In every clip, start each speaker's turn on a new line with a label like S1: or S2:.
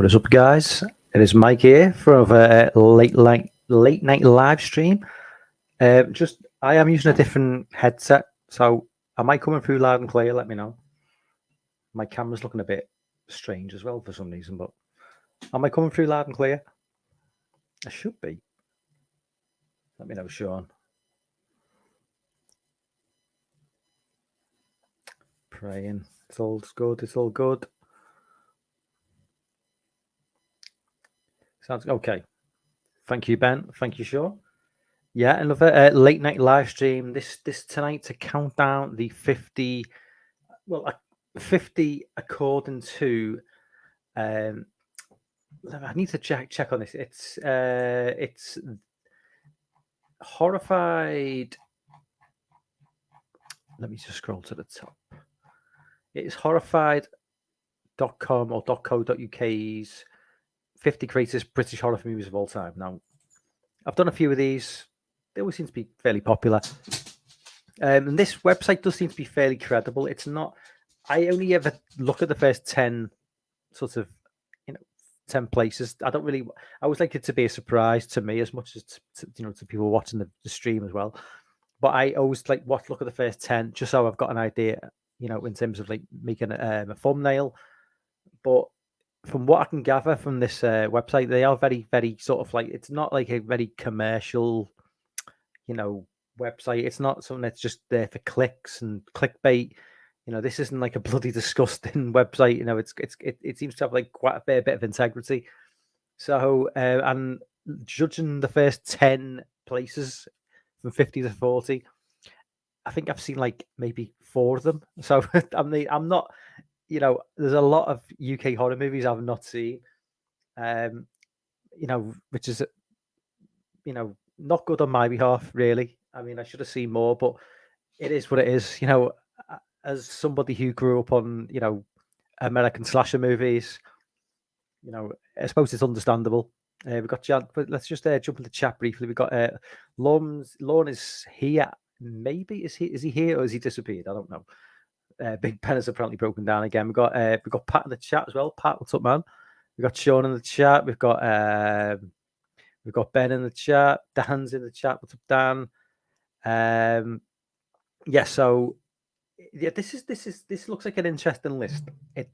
S1: What is up, guys? It is Mike here for a late night live stream. I am using a different headset, so am I coming through loud and clear? Let me know. My camera's looking a bit strange as well for some reason, but am I coming through loud and clear? I should be. Let me know, Sean. Praying. It's all good. It's all good. Sounds okay. Thank you, Ben. Thank you, Sean. Yeah, another late night live stream this tonight to count down the 50. Well, 50 according to. I need to check on this. It's Horrified. Let me just scroll to the top. It is horrified.com or .co.uk's 50 greatest British horror movies of all time. Now, I've done a few of these. They always seem to be fairly popular. And this website does seem to be fairly credible. It's not. I only ever look at the first 10 sort of, 10 places. I always like it to be a surprise to me as much as to people watching the stream as well. But I always look at the first 10 just so I've got an idea, in terms of making a thumbnail. But from what I can gather from this website, they are very, very sort of it's not like a very commercial, website. It's not something that's just there for clicks and clickbait. This isn't like a bloody disgusting website. It seems to have quite a fair bit of integrity. So, and judging the first 10 places from 50 to 40, I think I've seen maybe 4 of them. So I'm not, there's a lot of UK horror movies I've not seen, which is, not good on my behalf, really. I mean, I should have seen more, but it is what it is. As somebody who grew up on, American slasher movies, I suppose it's understandable. We've got but let's just jump in the chat briefly. We've got Lorne is here. Maybe is he here or has he disappeared? I don't know. Big Ben has apparently broken down again. We've got Pat in the chat as well. Pat, what's up, man? We've got Sean in the chat. We've got Ben in the chat. Dan's in the chat. What's up, Dan? So yeah, this looks like an interesting list. I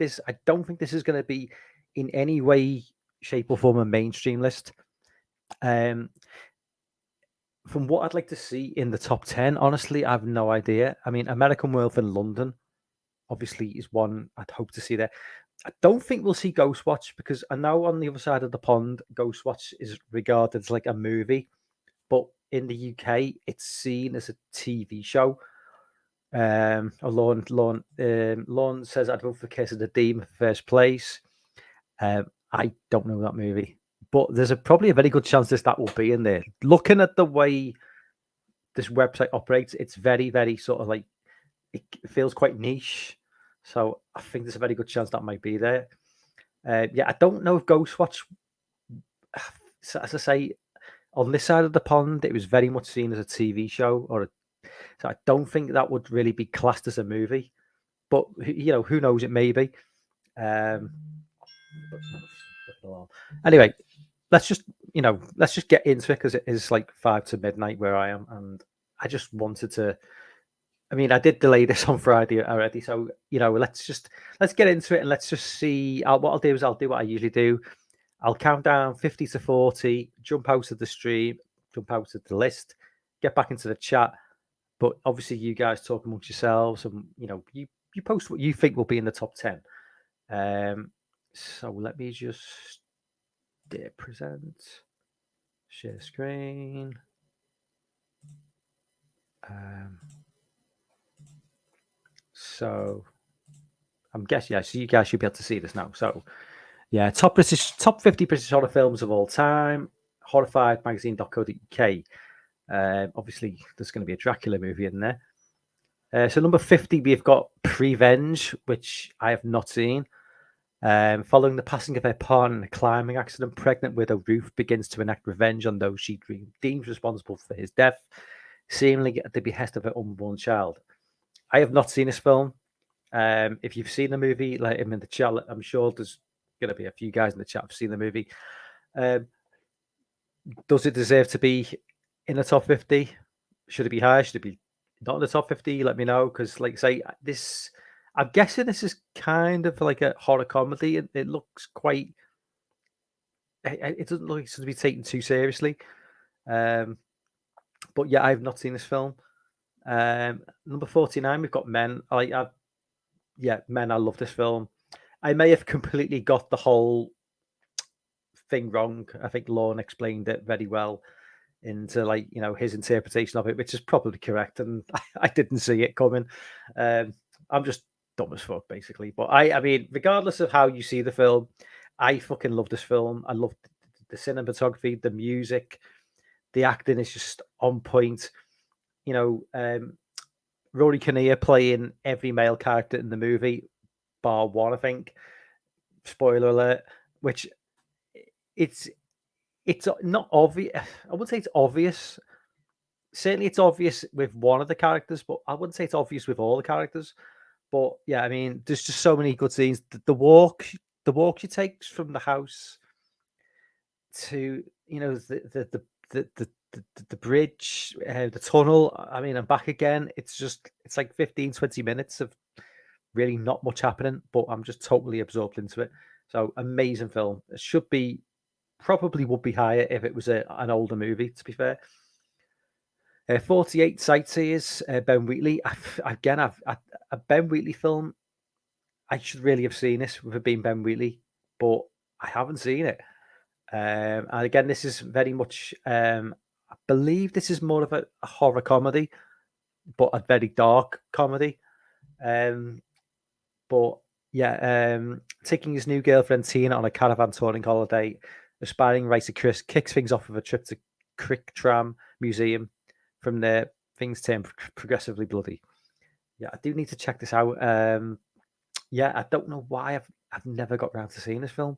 S1: don't think this is going to be in any way, shape, or form a mainstream list. From what I'd like to see in the top 10, honestly, I have no idea. I mean, American Werewolf in London, obviously, is one I'd hope to see there. I don't think we'll see Ghostwatch because I know on the other side of the pond, Ghostwatch is regarded as like a movie, but in the UK, it's seen as a TV show. Lorne says I'd vote for Kiss of the Demon for first place. I don't know that movie, but there's probably a very good chance that will be in there. Looking at the way this website operates, it's very, very sort of it feels quite niche. So I think there's a very good chance that might be there. I don't know if Ghostwatch, as I say, on this side of the pond, it was very much seen as a TV show so I don't think that would really be classed as a movie, but who knows? It may be. Anyway, let's just get into it because it is 5 to midnight where I am, and I just wanted to. I mean, I did delay this on Friday already, so let's get into it and let's just see. What I'll do is I'll do what I usually do. I'll count down 50 to 40, jump out of the stream, jump out of the list, get back into the chat. But obviously, you guys talk amongst yourselves, and you post what you think will be in the top 10. So let me just present, share screen. So I'm guessing, so you guys should be able to see this now. So yeah, top 50 British horror films of all time. Horrified magazine.co.uk. Obviously, there's going to be a Dracula movie in there. So number 50, we've got Prevenge, which I have not seen. Following the passing of her partner in a climbing accident, pregnant widow Ruth begins to enact revenge on those she deems responsible for his death, seemingly at the behest of her unborn child. I have not seen this film. If you've seen the movie, let him in the chat. I'm sure there's going to be a few guys in the chat have seen the movie. Does it deserve to be in the top 50? Should it be higher? Should it be not in the top 50? Let me know, because, like I say, this. I'm guessing this is kind of like a horror comedy. It looks quite. It doesn't look like it's to be taken too seriously. But yeah, I've not seen this film. Number 49, we've got Men. Men. I love this film. I may have completely got the whole thing wrong. I think Lorne explained it very well into, like, his interpretation of it, which is probably correct, and I didn't see it coming. I'm just dumb as fuck, basically. But I mean, regardless of how you see the film, I fucking love this film. I love the cinematography, the music, the acting is just on point. Rory Kinnear playing every male character in the movie, bar one, I think. Spoiler alert. Which it's not obvious. I wouldn't say it's obvious. Certainly, it's obvious with one of the characters, but I wouldn't say it's obvious with all the characters. But yeah, I mean, there's just so many good scenes. The walk she takes from the house to the bridge, the tunnel. I mean, and back again. It's like 15, 20 minutes of really not much happening, but I'm just totally absorbed into it. So amazing film. It probably would be higher if it was an older movie, to be fair. 48 Sightseers, Ben Wheatley. A Ben Wheatley film. I should really have seen this with it being Ben Wheatley, but I haven't seen it. And again, this is very much, I believe this is more of a horror comedy, but a very dark comedy. But yeah, taking his new girlfriend Tina on a caravan touring holiday, aspiring writer Chris kicks things off with a trip to Crick Tram Museum. From there, things turn progressively bloody. Yeah, I do need to check this out. Yeah, I don't know why I've never got around to seeing this film.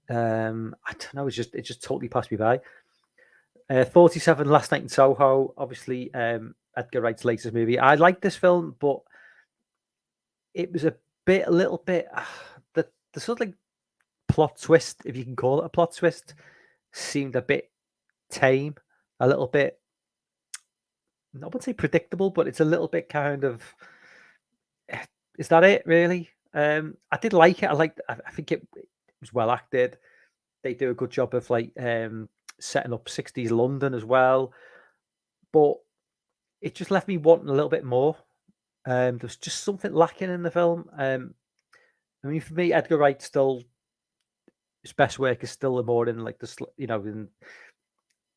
S1: I don't know. It just totally passed me by. 47 Last Night in Soho. Obviously, Edgar Wright's latest movie. I liked this film, but it was a little bit. The sort of like plot twist, if you can call it a plot twist, seemed a bit tame. A little bit, I wouldn't say predictable, but it's a little bit kind of. Is that it, really? I did like it. I think it was well acted. They do a good job of setting up 60s London as well, but it just left me wanting a little bit more. There's just something lacking in the film. I mean, for me, Edgar Wright still his best work is still more in like in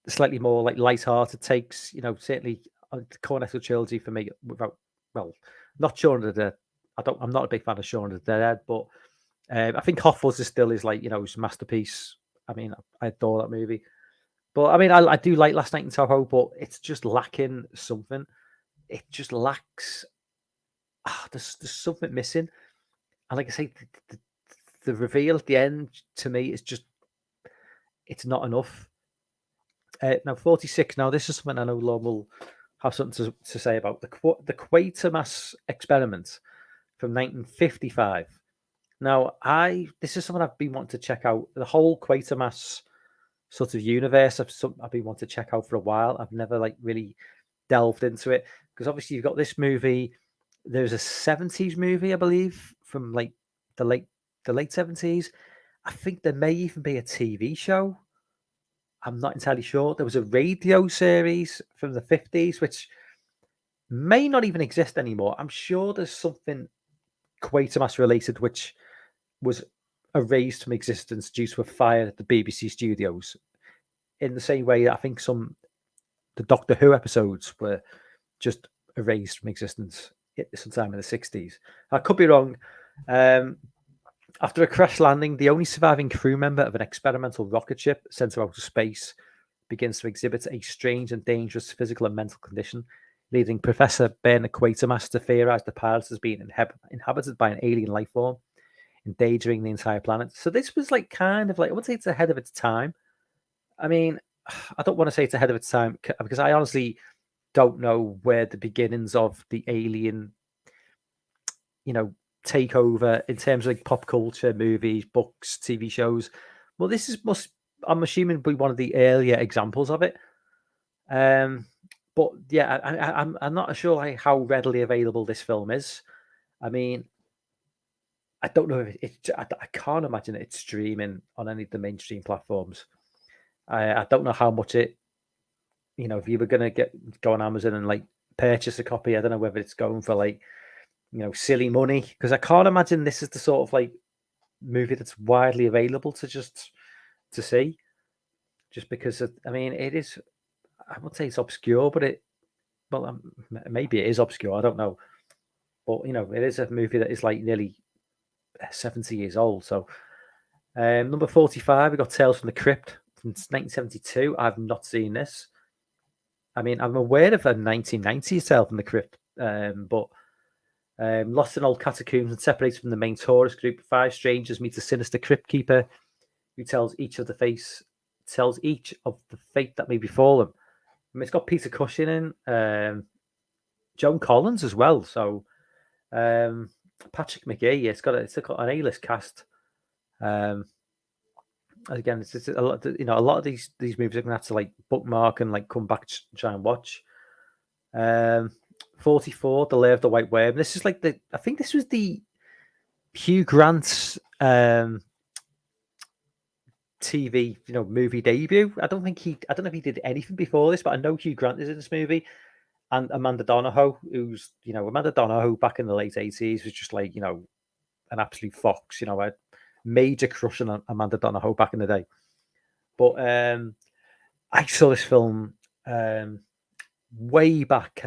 S1: the slightly more like light-hearted takes. Certainly the Cornetto trilogy for me. Not Shaun of the Dead. I'm not a big fan of Shaun of the Dead, but I think Hot Fuzz is still his his masterpiece. I mean, I adore that movie. But I mean, I do like Last Night in Soho, but it's just lacking something. It just lacks. There's something missing, and like I say, the reveal at the end to me is just it's not enough. Now 46. Now this is something I know Lon will have something to say about the Quatermass experiment from 1955. Now this is something I've been wanting to check out. The whole Quatermass sort of universe I've been wanting to check out for a while. I've never really delved into it because obviously you've got this movie. There's a 70s movie, I believe, from the late 70s. I think there may even be a TV show. I'm not entirely sure. There was a radio series from the 50s, which may not even exist anymore. I'm sure there's something Quatermass related, which was erased from existence due to a fire at the BBC studios. In the same way, I think the Doctor Who episodes were just erased from existence sometime in the 60s. I could be wrong. After a crash landing, the only surviving crew member of an experimental rocket ship sent to outer space begins to exhibit a strange and dangerous physical and mental condition, leading Professor Bernard Quatermass to theorize the past as being inhabited by an alien life form, endangering the entire planet. So this was kind of I would say it's ahead of its time. I mean, I don't want to say it's ahead of its time because I honestly don't know where the beginnings of the alien, take over in terms of like pop culture, movies, books, TV shows. Well, I'm assuming, be one of the earlier examples of it. But yeah, I'm not sure like how readily available this film is. I mean, I don't know if I can't imagine it's streaming on any of the mainstream platforms. I don't know how much it, if you were gonna go on Amazon and like purchase a copy, I don't know whether it's going for like, silly money, because I can't imagine this is the sort of like movie that's widely available to see. Just because I mean, it is. I would say it's obscure, but maybe it is obscure. I don't know, but it is a movie that is like nearly 70 years old. So, number 45, we got Tales from the Crypt from 1972. I've not seen this. I mean, I'm aware of a 1990s Tales from the Crypt, but lost in old catacombs and separated from the main tourist group, five strangers meet a sinister crypt keeper who tells each of the fate that may befall them. I mean, it's got Peter Cushing in, Joan Collins as well. So Patrick McGee. It's got an A-list cast. Again, it's a lot. A lot of these movies are gonna have to like bookmark and like come back to try and watch. 44, The Lair of the White Worm. This is like I think this was the Hugh Grant's TV, movie debut. I don't know if he did anything before this, but I know Hugh Grant is in this movie. And Amanda Donohoe, who's, Amanda Donohoe back in the late 80s was just like, an absolute fox. I had major crush on Amanda Donohoe back in the day. But I saw this film way back.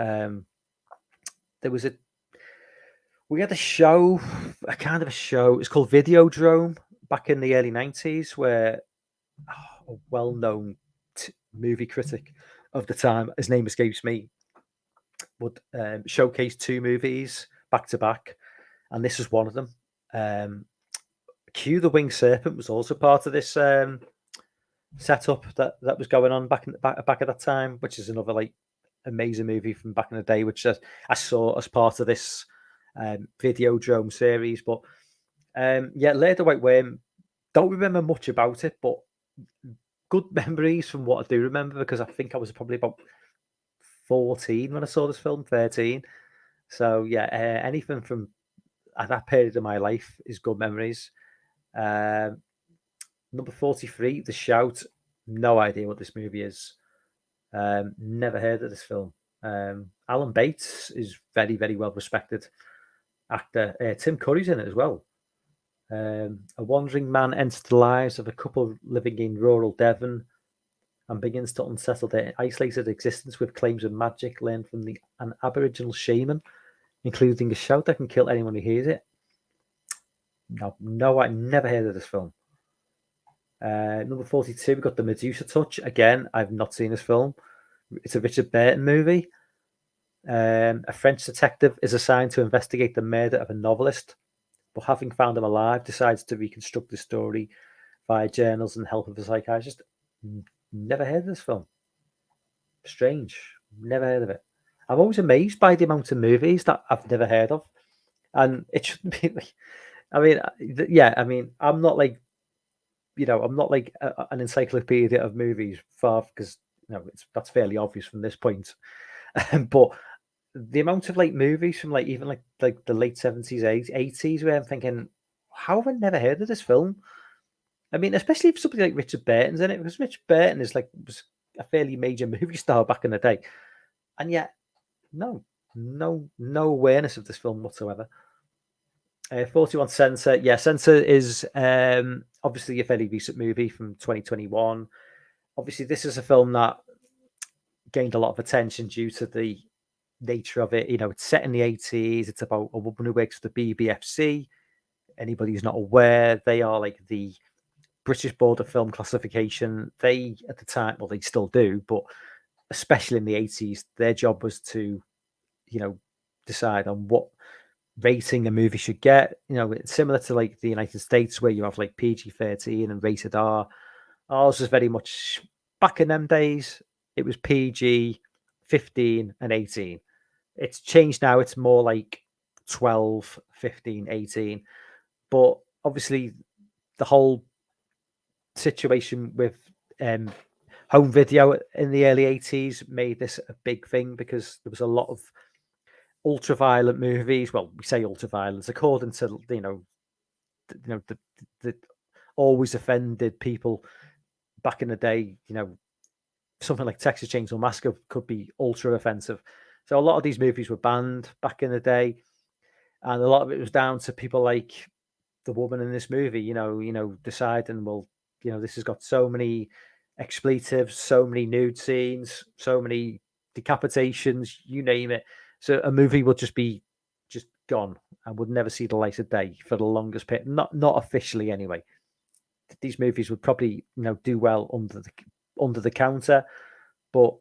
S1: We had a kind of a show. It's called Videodrome back in the early 90s, where a well-known movie critic of the time, his name escapes me, would showcase two movies back to back, and this was one of them. Q the Winged Serpent was also part of this setup that was going on back at that time, which is another like amazing movie from back in the day, which I saw as part of this Videodrome series. But yeah, Lair of the White Worm, don't remember much about it, but good memories from what I do remember, because I think I was probably about 14 when I saw this film, 13. So yeah, anything from at that period of my life is good memories. Number 43, The Shout. No idea what this movie is. Never heard of this film. Alan Bates is very, very well respected actor. Tim Curry's in it as well. A wandering man enters the lives of a couple living in rural Devon and begins to unsettle their isolated existence with claims of magic learned from an Aboriginal shaman, including a shout that can kill anyone who hears it. No, I never heard of this film. Number 42, we've got The Medusa Touch. Again, I've not seen this film. It's a Richard Burton movie. A French detective is assigned to investigate the murder of a novelist, but having found him alive, decides to reconstruct the story via journals and help of a psychiatrist. Never heard of this film. Strange. Never heard of it. I'm always amazed by the amount of movies that I've never heard of. And it shouldn't be like, I mean, I'm not like, I'm not like an encyclopedia of movies, far, because, that's fairly obvious from this point. But the amount of like movies from like even like the late 70s, 80s, where I'm thinking, how have I never heard of this film? I mean, especially if somebody like Richard Burton's in it, because Richard Burton was a fairly major movie star back in the day, and yet no awareness of this film whatsoever. 41 Censor. Yeah, Censor is obviously a fairly recent movie from 2021. Obviously, this is a film that gained a lot of attention due to the nature of it. It's set in the 80s. It's about a woman who works for the BBFC. Anybody who's not aware, they are like the British Board of Film Classification. They, at the time, well, they still do, but especially in the 80s, their job was to, decide on what rating a movie should get. It's similar to like the United States, where you have like PG-13 and rated R. Ours was very much, back in them days, it was PG, 15 and 18. It's changed now. It's more like 12, 15, 18. But obviously, the whole situation with home video in the early 80s made this a big thing because there was a lot of ultra-violent movies. Well, we say ultra-violence according to the always offended people back in the day. Something like Texas Chainsaw Massacre could be ultra offensive. So a lot of these movies were banned back in the day, and a lot of it was down to people like the woman in this movie. Deciding, well, this has got so many expletives, so many nude scenes, so many decapitations, you name it. So a movie would just be gone and would never see the light of day for the longest period. Not officially anyway. These movies would probably do well under the counter, but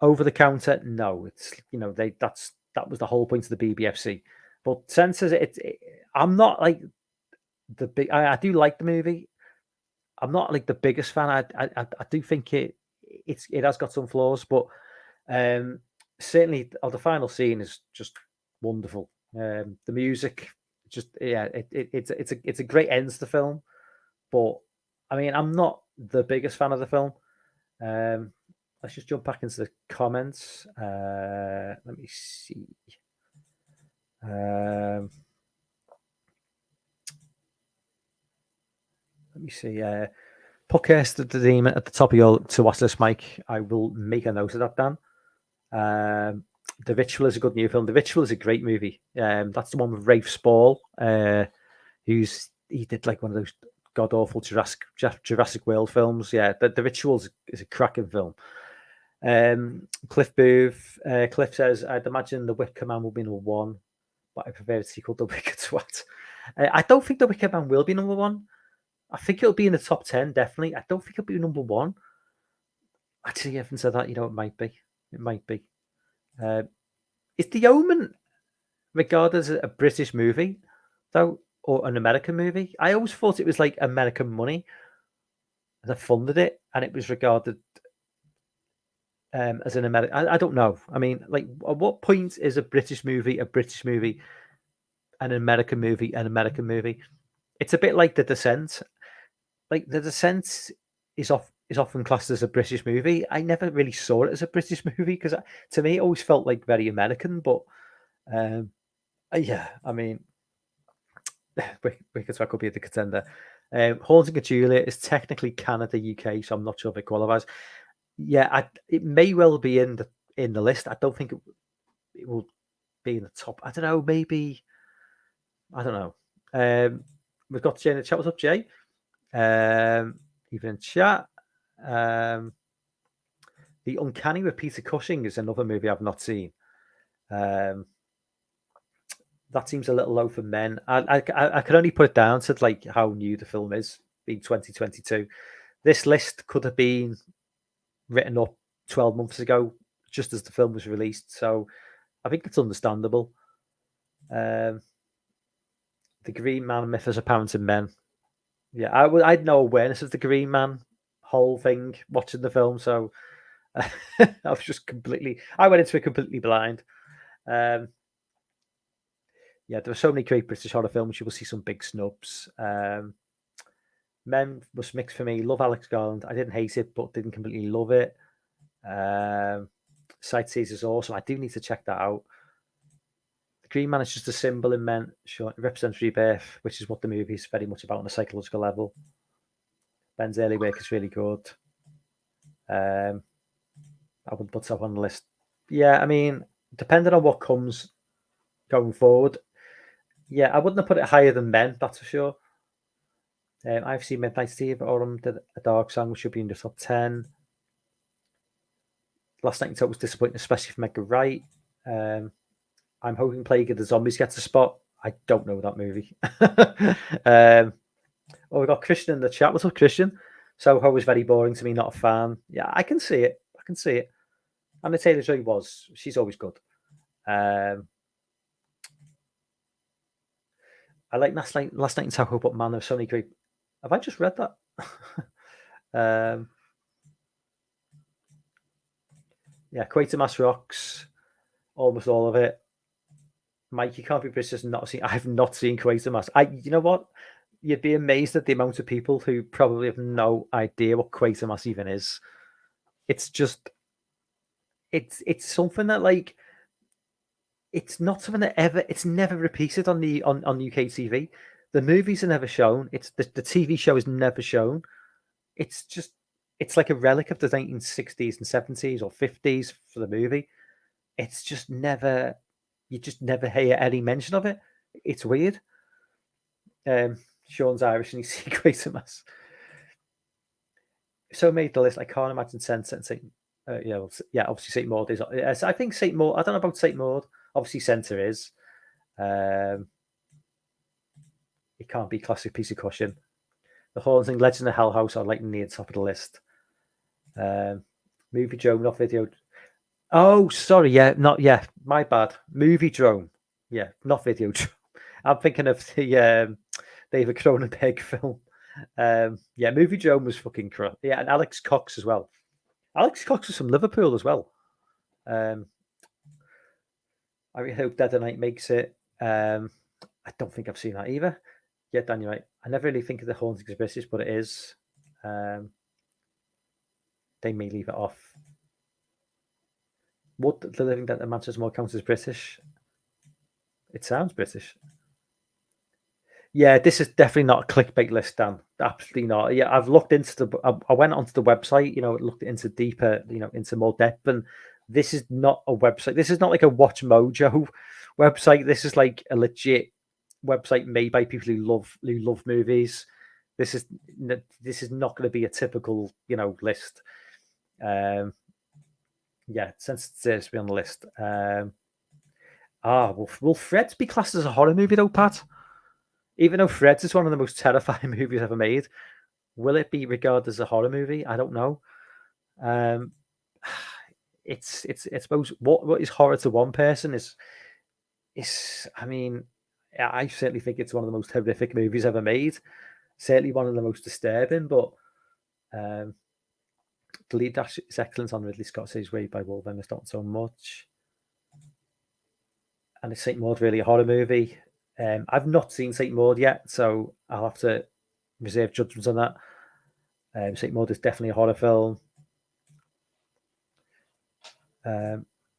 S1: over the counter, no. It's that was the whole point of the BBFC. But censors I'm not like the big. I do like the movie. I'm not like the biggest fan. I do think it has got some flaws, but certainly the final scene is just wonderful. The music, it's a great end to the film. But I mean, I'm not the biggest fan of the film. Let's just jump back into the comments. Let me see. Podcast the name at the top of your to watch this, Mike. I will make a note of that, Dan. The Ritual is a good new film. The Ritual is a great movie. That's the one with Rafe Spall, he did like one of those god awful Jurassic World films. Yeah, the Ritual is a cracking film. Cliff Booth, Cliff says, I'd imagine The Wicker Man will be number one, but I prefer a sequel to Wicked Twat. I don't think The Wicker Man will be number one. I think it'll be in the top 10, definitely. I don't think it'll be number one. Actually, I haven't said that. It might be. It might be. Is The Omen regarded as a British movie, though, or an American movie? I always thought it was like American money that funded it, and it was regarded as an American. I don't know. I mean, like, at what point is a British movie, an American movie, an American movie? It's a bit like The Descent. Like, The Descent is often classed as a British movie. I never really saw it as a British movie because to me it always felt like very American. But yeah, I mean, Wicked Twat could be the contender. Haunting of Juliet is technically Canada, UK, so I'm not sure if it qualifies. Yeah, it may well be in the list. I don't think it will be in the top. I don't know. Maybe I don't know. We've got Jay in the chat. What's up, Jay? Even in chat. The Uncanny with Peter Cushing is another movie I've not seen. That seems a little low for men. I can only put it down to like how new the film is, being 2022. This list could have been written up 12 months ago, just as the film was released. So I think it's understandable. The Green Man myth is apparent in men. Yeah, I had no awareness of the Green Man whole thing watching the film, so I was just I went into it completely blind. Yeah, there are so many great British horror films. You will see some big snubs. Men was mixed for me. Love Alex Garland. I didn't hate it, but didn't completely love it. Sightseers is awesome. I do need to check that out. The Green Man is just a symbol in men. Sure, it represents rebirth, which is what the movie is very much about on a psychological level. Ben's early work is really good. I would put that on the list. Yeah, I mean, depending on what comes going forward, yeah, I wouldn't have put it higher than Men, that's for sure. I've seen Midnight Steve or A Dark Song, which should be in the top 10. Last Night in Talk was disappointing, especially for Edgar Wright. I'm hoping Plague of the Zombies gets a spot. I don't know that movie. We got Christian in the chat. What's up, Christian? Soho was very boring to me, not a fan. Yeah, I can see it. And the Taylor-Joy she's always good. I like Last Night in Soho, but man, there's so many great. Have I just read that? Yeah, Quatermass Rocks, almost all of it. Mike, you can't be British and not seen. I've not seen Quatermass. You know what? You'd be amazed at the amount of people who probably have no idea what Quatermass even is. It's just, it's something that like, it's not something that it's never repeated on on UK TV. The movies are never shown. It's the TV show is never shown. It's just, it's like a relic of the 1960s and 70s or 50s for the movie. It's just never, you just never hear any mention of it. It's weird. Sean's Irish and he's Quatermass. So made the list. I can't imagine St. obviously St. Maud is. I think St. Maud. I don't know about St. Maud. Obviously, Centre is. It can't be classic piece of cushion. The Haunting, Legend of Hell House are like near the top of the list. Movie Drone, not video. Oh, sorry. Yeah, not my bad. Movie Drone. Yeah, not video drone. I'm thinking of the David Cronenberg film. Movie Drone was fucking crap. Yeah, and Alex Cox as well. Alex Cox is from Liverpool as well. I really hope Dead of Night makes it. I don't think I've seen that either. Yeah, Dan, you're right. I never really think of the Haunting as British, but it is. They may leave it off. Would the Living Dead at Manchester Mall count as British? It sounds British. Yeah, this is definitely not a clickbait list, Dan. Absolutely not. Yeah, I've looked into I went onto the website, looked into deeper, into more depth, and this is not a website. This is not like a Watch Mojo website. This is like a legit website made by people who love movies. This is not going to be a typical, list. Since it deserves to be on the list. Will Fred's be classed as a horror movie though, Pat? Even though Fred's is one of the most terrifying movies ever made, will it be regarded as a horror movie? I don't know. It's I suppose what is horror to one person is I mean, I certainly think it's one of the most horrific movies ever made. Certainly one of the most disturbing, but the lead dash is excellent on Ridley Scott says Raised by Wolverine, not so much. And is St. Maud really a horror movie? I've not seen St. Maud yet, so I'll have to reserve judgments on that. St. Maud is definitely a horror film.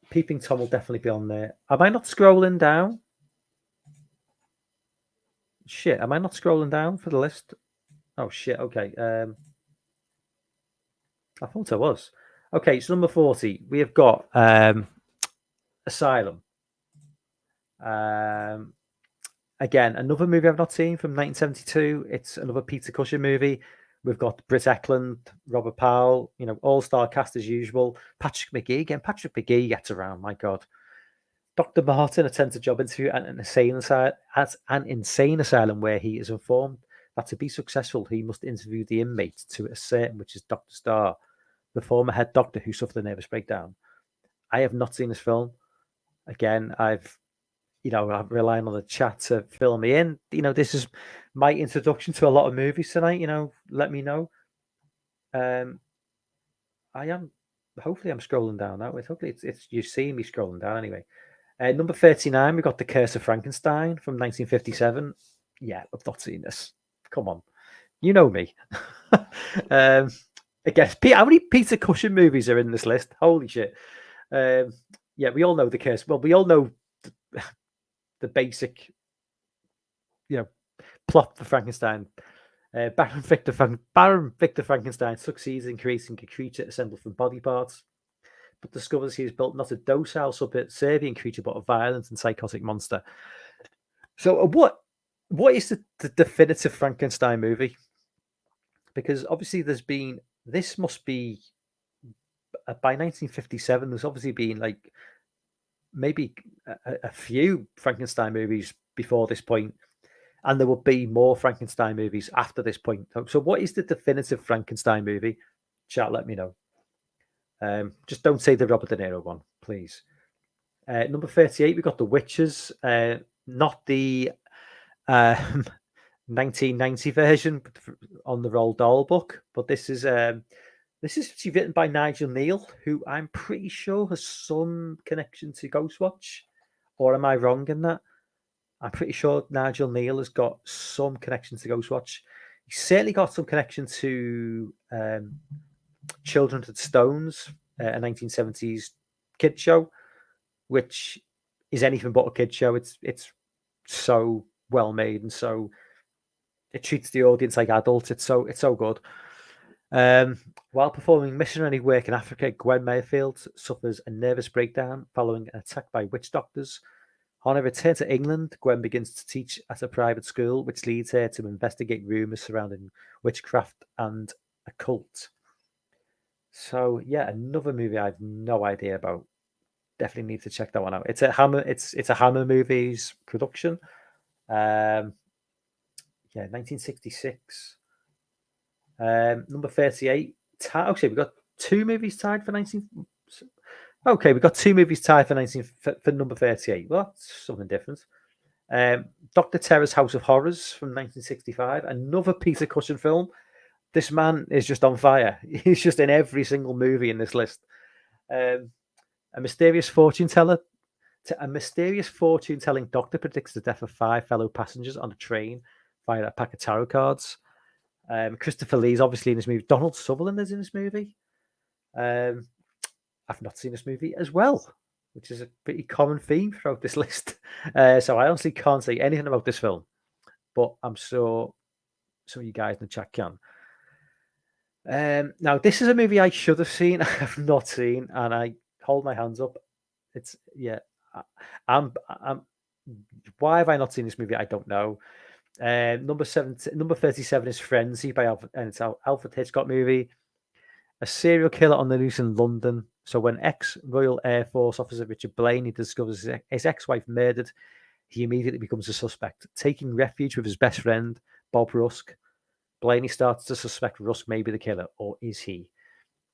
S1: Peeping Tom will definitely be on there. Am I not scrolling down? Shit, am I not scrolling down for the list? Oh, shit, okay. I thought I was. Okay, so number 40, we have got Asylum. Again, another movie I've not seen from 1972. It's another Peter Cushing movie. We've got Britt Eklund, Robert Powell, all-star cast as usual. Patrick McGee, again, Patrick McGee gets around, my God. Dr. Martin attends a job interview at an insane asylum where he is informed that to be successful, he must interview the inmate to ascertain which is Dr. Starr, the former head doctor who suffered a nervous breakdown. I have not seen this film. Again, I'm relying on the chat to fill me in. This is my introduction to a lot of movies tonight. Let me know. Hopefully I'm scrolling down that way. Hopefully it's you see me scrolling down anyway. Number 39, we got The Curse of Frankenstein from 1957. Yeah, I've not seen this. Come on. You know me. Again, how many Peter Cushing movies are in this list? Holy shit. We all know The Curse. Well, we all know the basic, plot for Frankenstein. Baron Victor Frankenstein succeeds in creating a creature assembled from body parts, but discovers he has built not a docile subservient creature, but a violent and psychotic monster. So, what is the definitive Frankenstein movie? Because obviously, this must be by 1957. There's obviously been like maybe a few Frankenstein movies before this point, and there will be more Frankenstein movies after this point. So what is the definitive Frankenstein movie? Chat, let me know. Just don't say the Robert De Niro one, please. Number 38, we got The Witches, not the 1990 version on the Roald Dahl book, but this is actually written by Nigel Neal, who I'm pretty sure has some connection to Ghostwatch. or am I wrong in that? I'm pretty sure Nigel Neal has got some connection to Ghostwatch. He's certainly got some connection to Children of the Stones, a 1970s kid show, which is anything but a kid show. It's so well made, and so it treats the audience like adults. It's so good. While performing missionary work in Africa, Gwen Mayfield suffers a nervous breakdown following an attack by witch doctors. On her return to England, Gwen begins to teach at a private school, which leads her to investigate rumours surrounding witchcraft and occult. So yeah, another movie I have no idea about. Definitely need to check that one out. It's a Hammer. It's a Hammer Movies production. Yeah, 1966. Number 38. Okay, we've got two movies tied for 19. Okay, we've got two movies tied for 19 for number 38. Well, that's something different. Dr. Terror's House of Horrors from 1965. Another Peter Cushing film. This man is just on fire. He's just in every single movie in this list. A mysterious fortune telling doctor predicts the death of 5 fellow passengers on a train via a pack of tarot cards. Christopher Lee's obviously in this movie. Donald Sutherland is in this movie. I've not seen this movie as well, which is a pretty common theme throughout this list. So I honestly can't say anything about this film, but I'm sure some of you guys in the chat can. Now, this is a movie I should have seen. I have not seen, and I hold my hands up. It's I'm. Why have I not seen this movie? I don't know. Number 37 is Frenzy by Alfred, and it's an Alfred Hitchcock movie. A serial killer on the loose in London. So when ex-Royal Air Force officer Richard Blaney discovers his ex-wife murdered, he immediately becomes a suspect. Taking refuge with his best friend, Bob Rusk, Blaney starts to suspect Rusk may be the killer, or is he?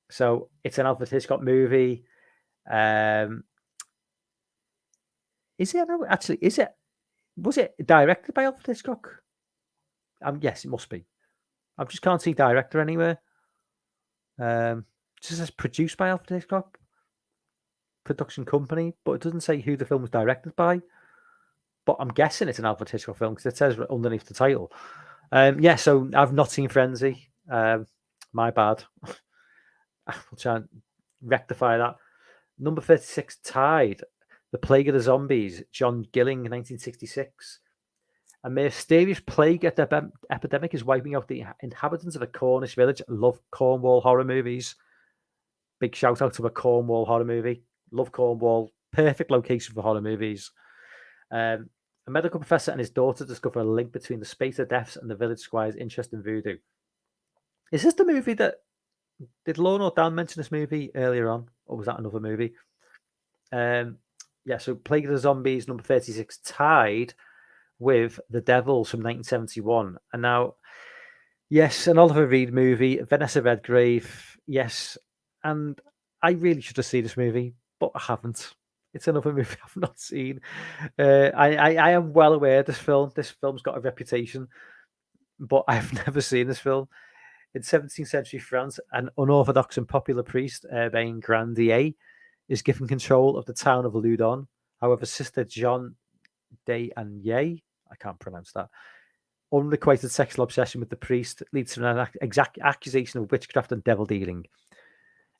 S1: So it's an Alfred Hitchcock movie. Is it? Actually, is it? Was it directed by Alfred Hitchcock? Yes, it must be. I just can't see director anywhere. It just says produced by Alfred Hitchcock production company, but it doesn't say who the film was directed by. But I'm guessing it's an Alfred Hitchcock film because it says underneath the title. Yeah, so I've not seen Frenzy. My bad. I'll try and rectify that. Number 36, Tide. The Plague of the Zombies. John Gilling, 1966. A mysterious plague epidemic is wiping out the inhabitants of a Cornish village. Love Cornwall horror movies. Big shout out to a Cornwall horror movie. Love Cornwall. Perfect location for horror movies. A medical professor and his daughter discover a link between the spate of deaths and the village squire's interest in voodoo. Is this the movie that... Did Lorne or Dan mention this movie earlier on? Or was that another movie? Yeah, so Plague of the Zombies, number 36, tied with The Devils from 1971. And now, yes, an Oliver Reed movie, Vanessa Redgrave, yes. And I really should have seen this movie, but I haven't. It's another movie I've not seen. I am well aware of this film. This film's got a reputation, but I've never seen this film. In 17th century France, an unorthodox and popular priest, Urbain Grandier, is given control of the town of Loudun. However, Sister Jean de Agnay, I can't pronounce that, unrequited sexual obsession with the priest leads to an exact accusation of witchcraft and devil dealing.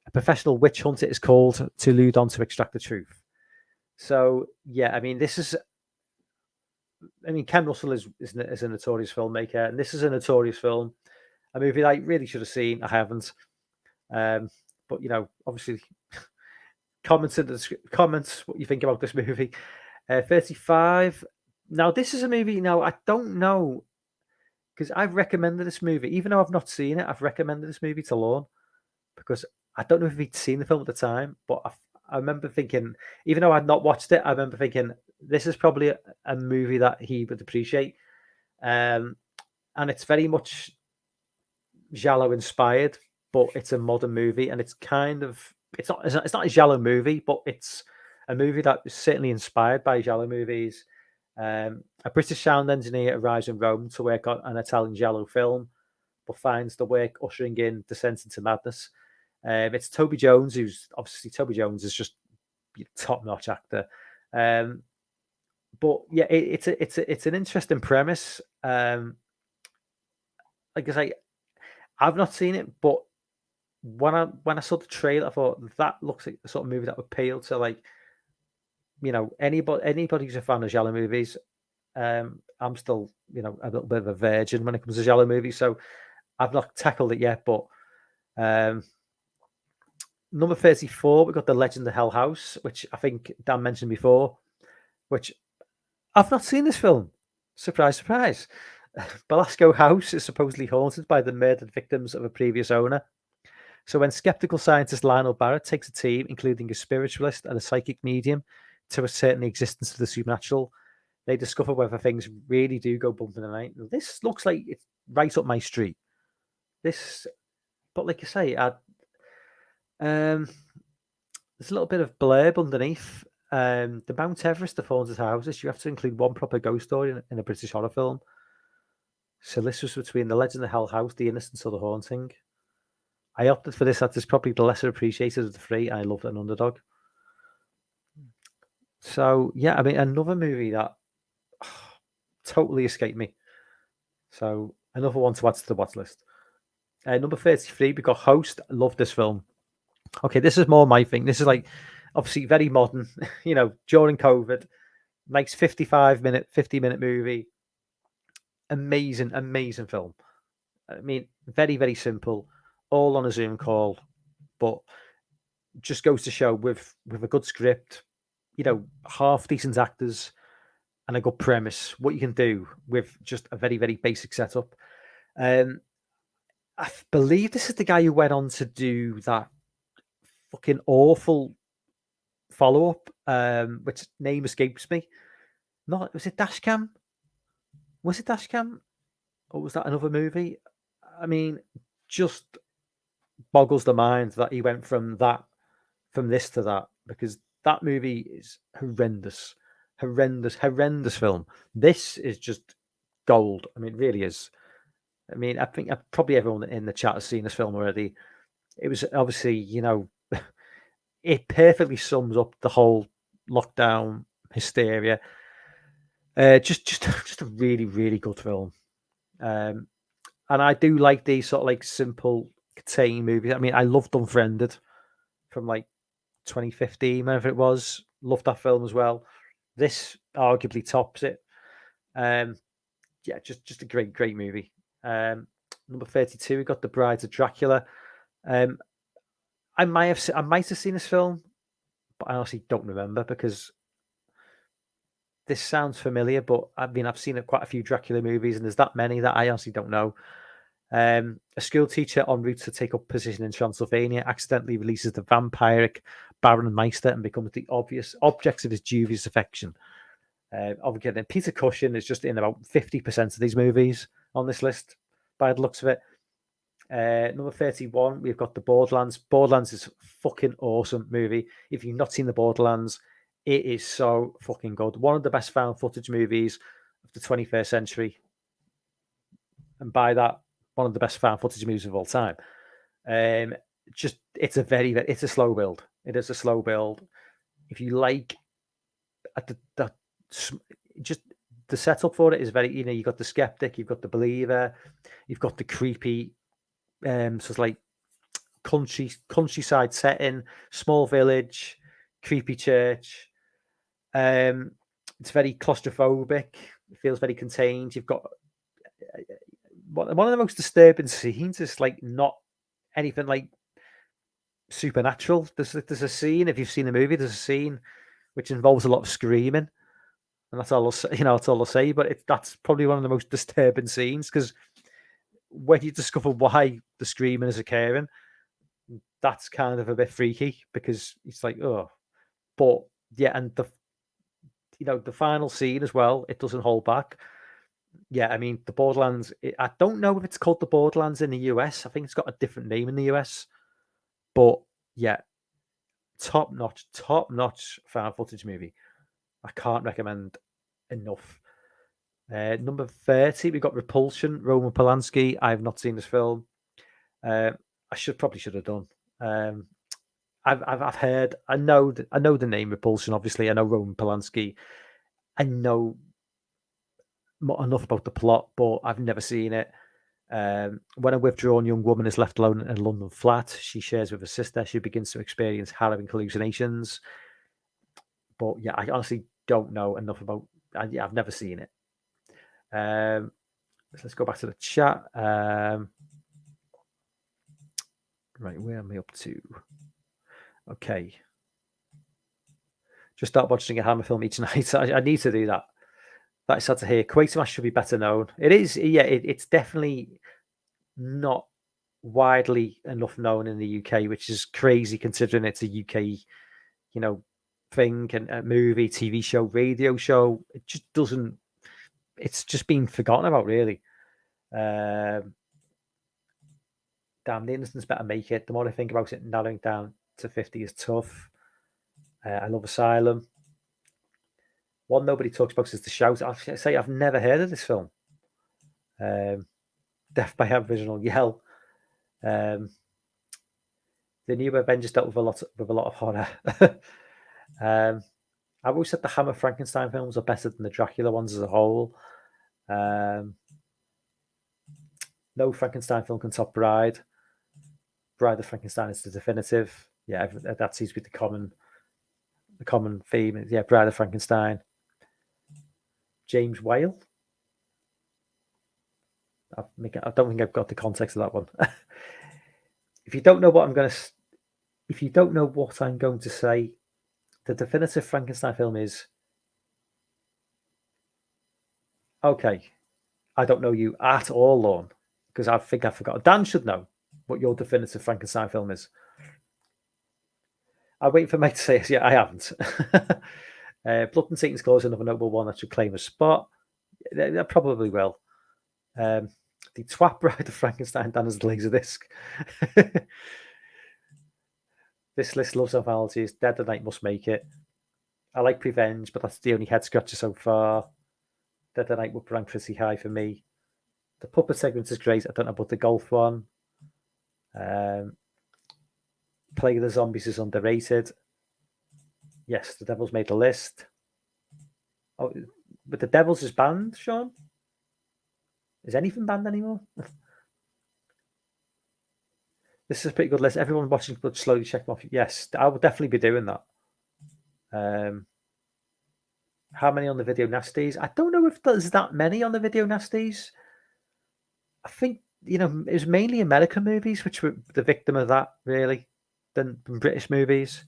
S1: A professional witch hunter is called to Loudun to extract the truth. So, yeah, I mean, Ken Russell is a notorious filmmaker, and this is a notorious film. A movie that I really should have seen. I haven't. But, obviously, comments what you think about this movie. 35. Now, this is a movie. Now, I don't know, because I've recommended this movie. Even though I've not seen it, I've recommended this movie to Lorne, because I don't know if he'd seen the film at the time, but I remember thinking, even though I'd not watched it, I remember thinking, this is probably a movie that he would appreciate. And it's very much Giallo inspired, but it's a modern movie, and it's not a Giallo movie, but it's a movie that is certainly inspired by Giallo movies. A British sound engineer arrives in Rome to work on an Italian Giallo film, but finds the work ushering in descent into madness. It's Toby Jones, Toby Jones is just a top-notch actor. But yeah, it's an interesting premise. Like I say, I've not seen it, but when I saw the trailer, I thought that looks like the sort of movie that would appeal to, like, anybody who's a fan of giallo movies. I'm still, a little bit of a virgin when it comes to giallo movies, so I've not tackled it yet. But um, number 34, we've got The Legend of Hell House, which I think Dan mentioned before, which I've not seen this film. Surprise, surprise. Belasco House is supposedly haunted by the murdered victims of a previous owner. So when skeptical scientist Lionel Barrett takes a team, including a spiritualist and a psychic medium, to ascertain the existence of the supernatural, they discover whether things really do go bump in the night. This looks like it's right up my street. But like I say, there's a little bit of blurb underneath. The Mount Everest of haunted houses. You have to include one proper ghost story in a British horror film. So this was between The Legend of Hell House, The Innocence, or The Haunting. I opted for this. That is probably the lesser appreciated of the three. I loved An Underdog. So yeah, I mean, another movie that totally escaped me. So another one to add to the watch list. Number 33, we got Host. I love this film. Okay, this is more my thing. This is like obviously very modern, during COVID. Nice 55-minute, 50-minute movie. Amazing, amazing film. I mean, very, very simple. All on a Zoom call, but just goes to show with a good script, half decent actors and a good premise, what you can do with just a very, very basic setup. I believe this is the guy who went on to do that fucking awful follow up, which name escapes me. Was it Dashcam? Was it Dashcam? Or was that another movie? I mean, just boggles the mind that he went from this to that, because that movie is horrendous, horrendous film. This is just gold. I mean, it really is. I mean, I think probably everyone in the chat has seen this film already. It was obviously, it perfectly sums up the whole lockdown hysteria. Just a really, really good film. And I do like these sort of like simple, contained movies. I mean, I loved Unfriended from like 2015, whenever it was. Loved that film as well. This arguably tops it. Yeah, just a great movie. Number 32, we got The Brides of Dracula. I might have seen this film, but I honestly don't remember, because this sounds familiar. But I mean, I've seen quite a few Dracula movies, and there's that many that I honestly don't know. A school teacher en route to take up position in Transylvania accidentally releases the vampiric Baron Meister and becomes the obvious objects of his dubious affection. Obviously, Peter Cushing is just in about 50% of these movies on this list, by the looks of it. Number 31, we've got The Borderlands. Borderlands is a fucking awesome movie. If you've not seen The Borderlands, it is so fucking good. One of the best found footage movies of the 21st century. And by that, one of the best found footage movies of all time. It's a slow build. It is a slow build. If you like, just the setup for it is very, you've got the skeptic, you've got the believer, you've got the creepy, so it's like countryside setting, small village, creepy church. It's very claustrophobic. It feels very contained. You've got one of the most disturbing scenes is like not anything like supernatural. There's a scene, if you've seen the movie, there's a scene which involves a lot of screaming, and that's all I'll say. That's all I'll say. But that's probably one of the most disturbing scenes, because when you discover why the screaming is occurring, that's kind of a bit freaky, because it's like, oh, but yeah, and the final scene as well, it doesn't hold back. Yeah, I mean, the Borderlands, I don't know if it's called the Borderlands in the US. I think it's got a different name in the US. But yeah, top notch found footage movie. I can't recommend enough. Number 30, we got Repulsion, Roman Polanski. I have not seen this film. I probably should have done. I've heard. I know the name Repulsion. Obviously, I know Roman Polanski. I know enough about the plot, but I've never seen it. When a withdrawn young woman is left alone in a London flat, she shares with her sister. She begins to experience harrowing hallucinations. But yeah, I honestly don't know enough about. Yeah, I've never seen it. Let's go back to the chat. Right, where am I up to? Okay. Just start watching a Hammer film each night. I need to do that. That's sad to hear. Quatermass should be better known. It is, yeah, it's definitely not widely enough known in the UK, which is crazy considering it's a UK, thing and a movie, TV show, radio show. It just doesn't. It's just been forgotten about, really. Damn, the Innocents better make it. The more I think about it, narrowing down to 50 is tough. I love Asylum. One nobody talks about is The Shout. I'll say I've never heard of this film. Death by Aboriginal Yell. The new Avengers dealt with a lot of horror. I've always said the Hammer Frankenstein films are better than the Dracula ones as a whole. No Frankenstein film can top Bride. Bride of Frankenstein is the definitive. Yeah, that seems to be the common theme. Yeah, Bride of Frankenstein. James Whale. I don't think I've got the context of that one. If you don't know what I'm going to say, the definitive Frankenstein film is okay. I don't know you at all, Lorne, because I think I forgot. Dan should know what your definitive Frankenstein film is. I'm waiting for Mike to say it. Yeah, I haven't. Blood and Satan's Claw is another notable one that should claim a spot. They probably will. The Twat Bride of Frankenstein, Dan is the Laserdisc. This list loves anthologies. Dead of Night must make it. I like Revenge, but that's the only head scratcher so far. Dead of Night would rank pretty high for me. The puppet segment is great. I don't know about the golf one. Plague of the Zombies is underrated. Yes, The Devil's made the list. Oh, but The Devil's is banned, Sean? Is anything banned anymore? This is a pretty good list. Everyone watching could slowly check them off. Yes, I will definitely be doing that. How many on the Video Nasties? I don't know if there's that many on the Video Nasties. I think, it was mainly American movies which were the victim of that, really, than British movies.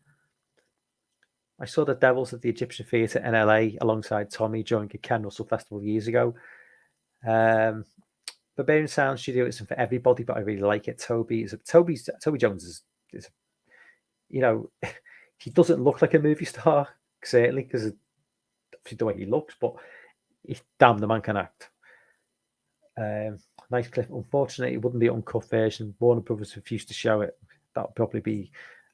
S1: I saw The Devils at the Egyptian Theatre in LA alongside Tommy during a Ken Russell Festival years ago. Barbarian Sound Studio isn't for everybody, but I really like it. Toby Jones is he doesn't look like a movie star, certainly, because of the way he looks, but damn, the man can act. Nice clip. Unfortunately, it wouldn't be an uncut version. Warner Brothers refused to show it. That would probably be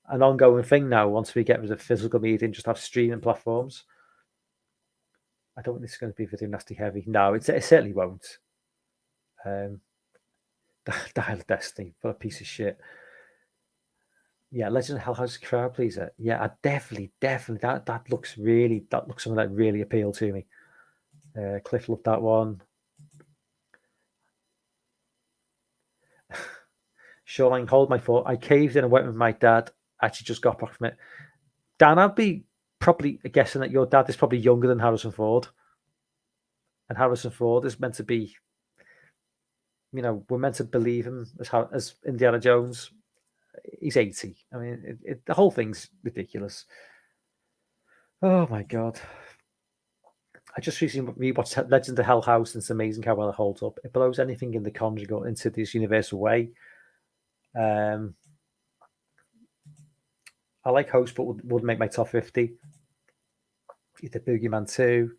S1: an ongoing thing now once we get rid of physical media and just have streaming platforms. I don't think this is going to be video nasty heavy. No, it certainly won't. Dial of Destiny, what a piece of shit. Yeah, Legend of Hell House crowd pleaser. Yeah, I definitely that looks something that really appealed to me. Cliff loved that one. Shoreline, hold my thought. I caved in and went with my dad. Actually just got back from it. Dan, I'd be probably guessing that your dad is probably younger than Harrison Ford. And Harrison Ford is meant to be, we're meant to believe him as Indiana Jones. He's 80. I mean, the whole thing's ridiculous. Oh my God. I just recently rewatched Legend of Hell House, and it's amazing how well it holds up. It blows anything in the conjugal into this universal way. I like Host, but wouldn't make my top 50. The Boogeyman 2.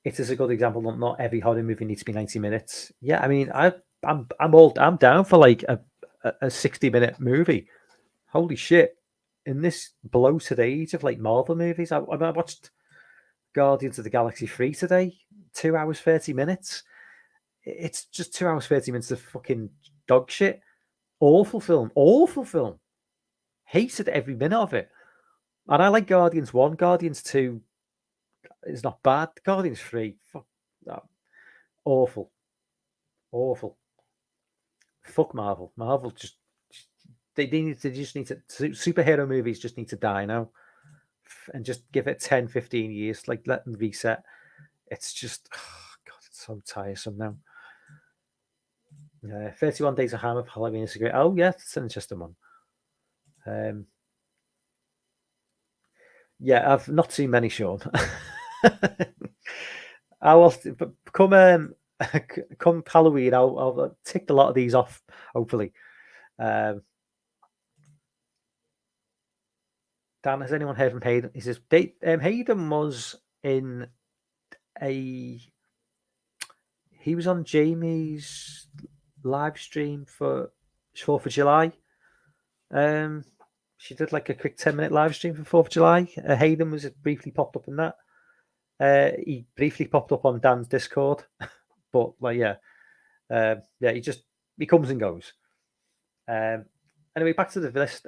S1: It is a good example that not every horror movie needs to be 90 minutes. Yeah, I mean, I'm down for like a 60-minute movie. Holy shit! In this bloated age of like Marvel movies, I watched Guardians of the Galaxy 3 today. 2 hours 30 minutes. It's just 2 hours 30 minutes of fucking dog shit. Awful film. Hated every minute of it. And I like Guardians 1. Guardians 2 It's not bad. Guardians 3, fuck that. Awful. Fuck Marvel. Marvel they just need to superhero movies just need to die now, and just give it 10, 15 years. Like, let them reset. It's just, oh God, it's so tiresome now. 31 Days of Halloween is a great. Oh yeah, it's an interesting one. Yeah, I've not seen many, Sean. I will, but come come Halloween, I'll tick a lot of these off. Hopefully, Dan, has anyone heard from Hayden? He says Hayden was in he was on Jamie's live stream for 4th of July. She did like a quick 10-minute live stream for 4th of July. Hayden was briefly popped up in that. He briefly popped up on Dan's Discord, but like he comes and goes. Anyway, back to the list.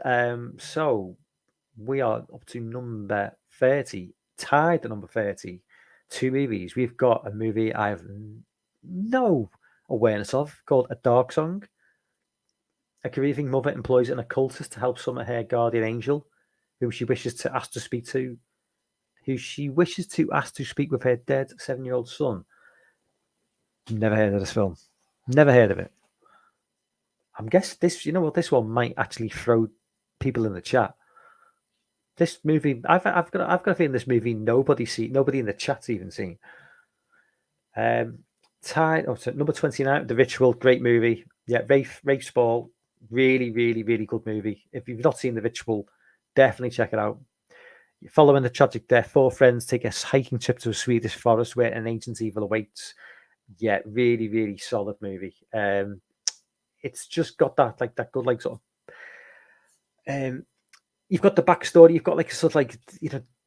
S1: So we are up to number 30, tied to number 30. 2 movies. We've got a movie I have no awareness of called A Dark Song. A grieving mother employs an occultist to help summon her guardian angel, who she wishes to ask to speak with her dead 7-year-old son. Never heard of this film. Never heard of it. I'm guessing this. You know what? This one might actually throw people in the chat. This movie, I've got a feeling this movie nobody in the chat's even seen. Tied to number 29, The Ritual, great movie. Yeah, Rafe Spall, really, really, really good movie. If you've not seen The Ritual, definitely check it out. Following the tragic death, 4 friends take a hiking trip to a Swedish forest where an ancient evil awaits. Yeah, really, really solid movie. It's just got that good sort of. You've got the backstory. You've got sort of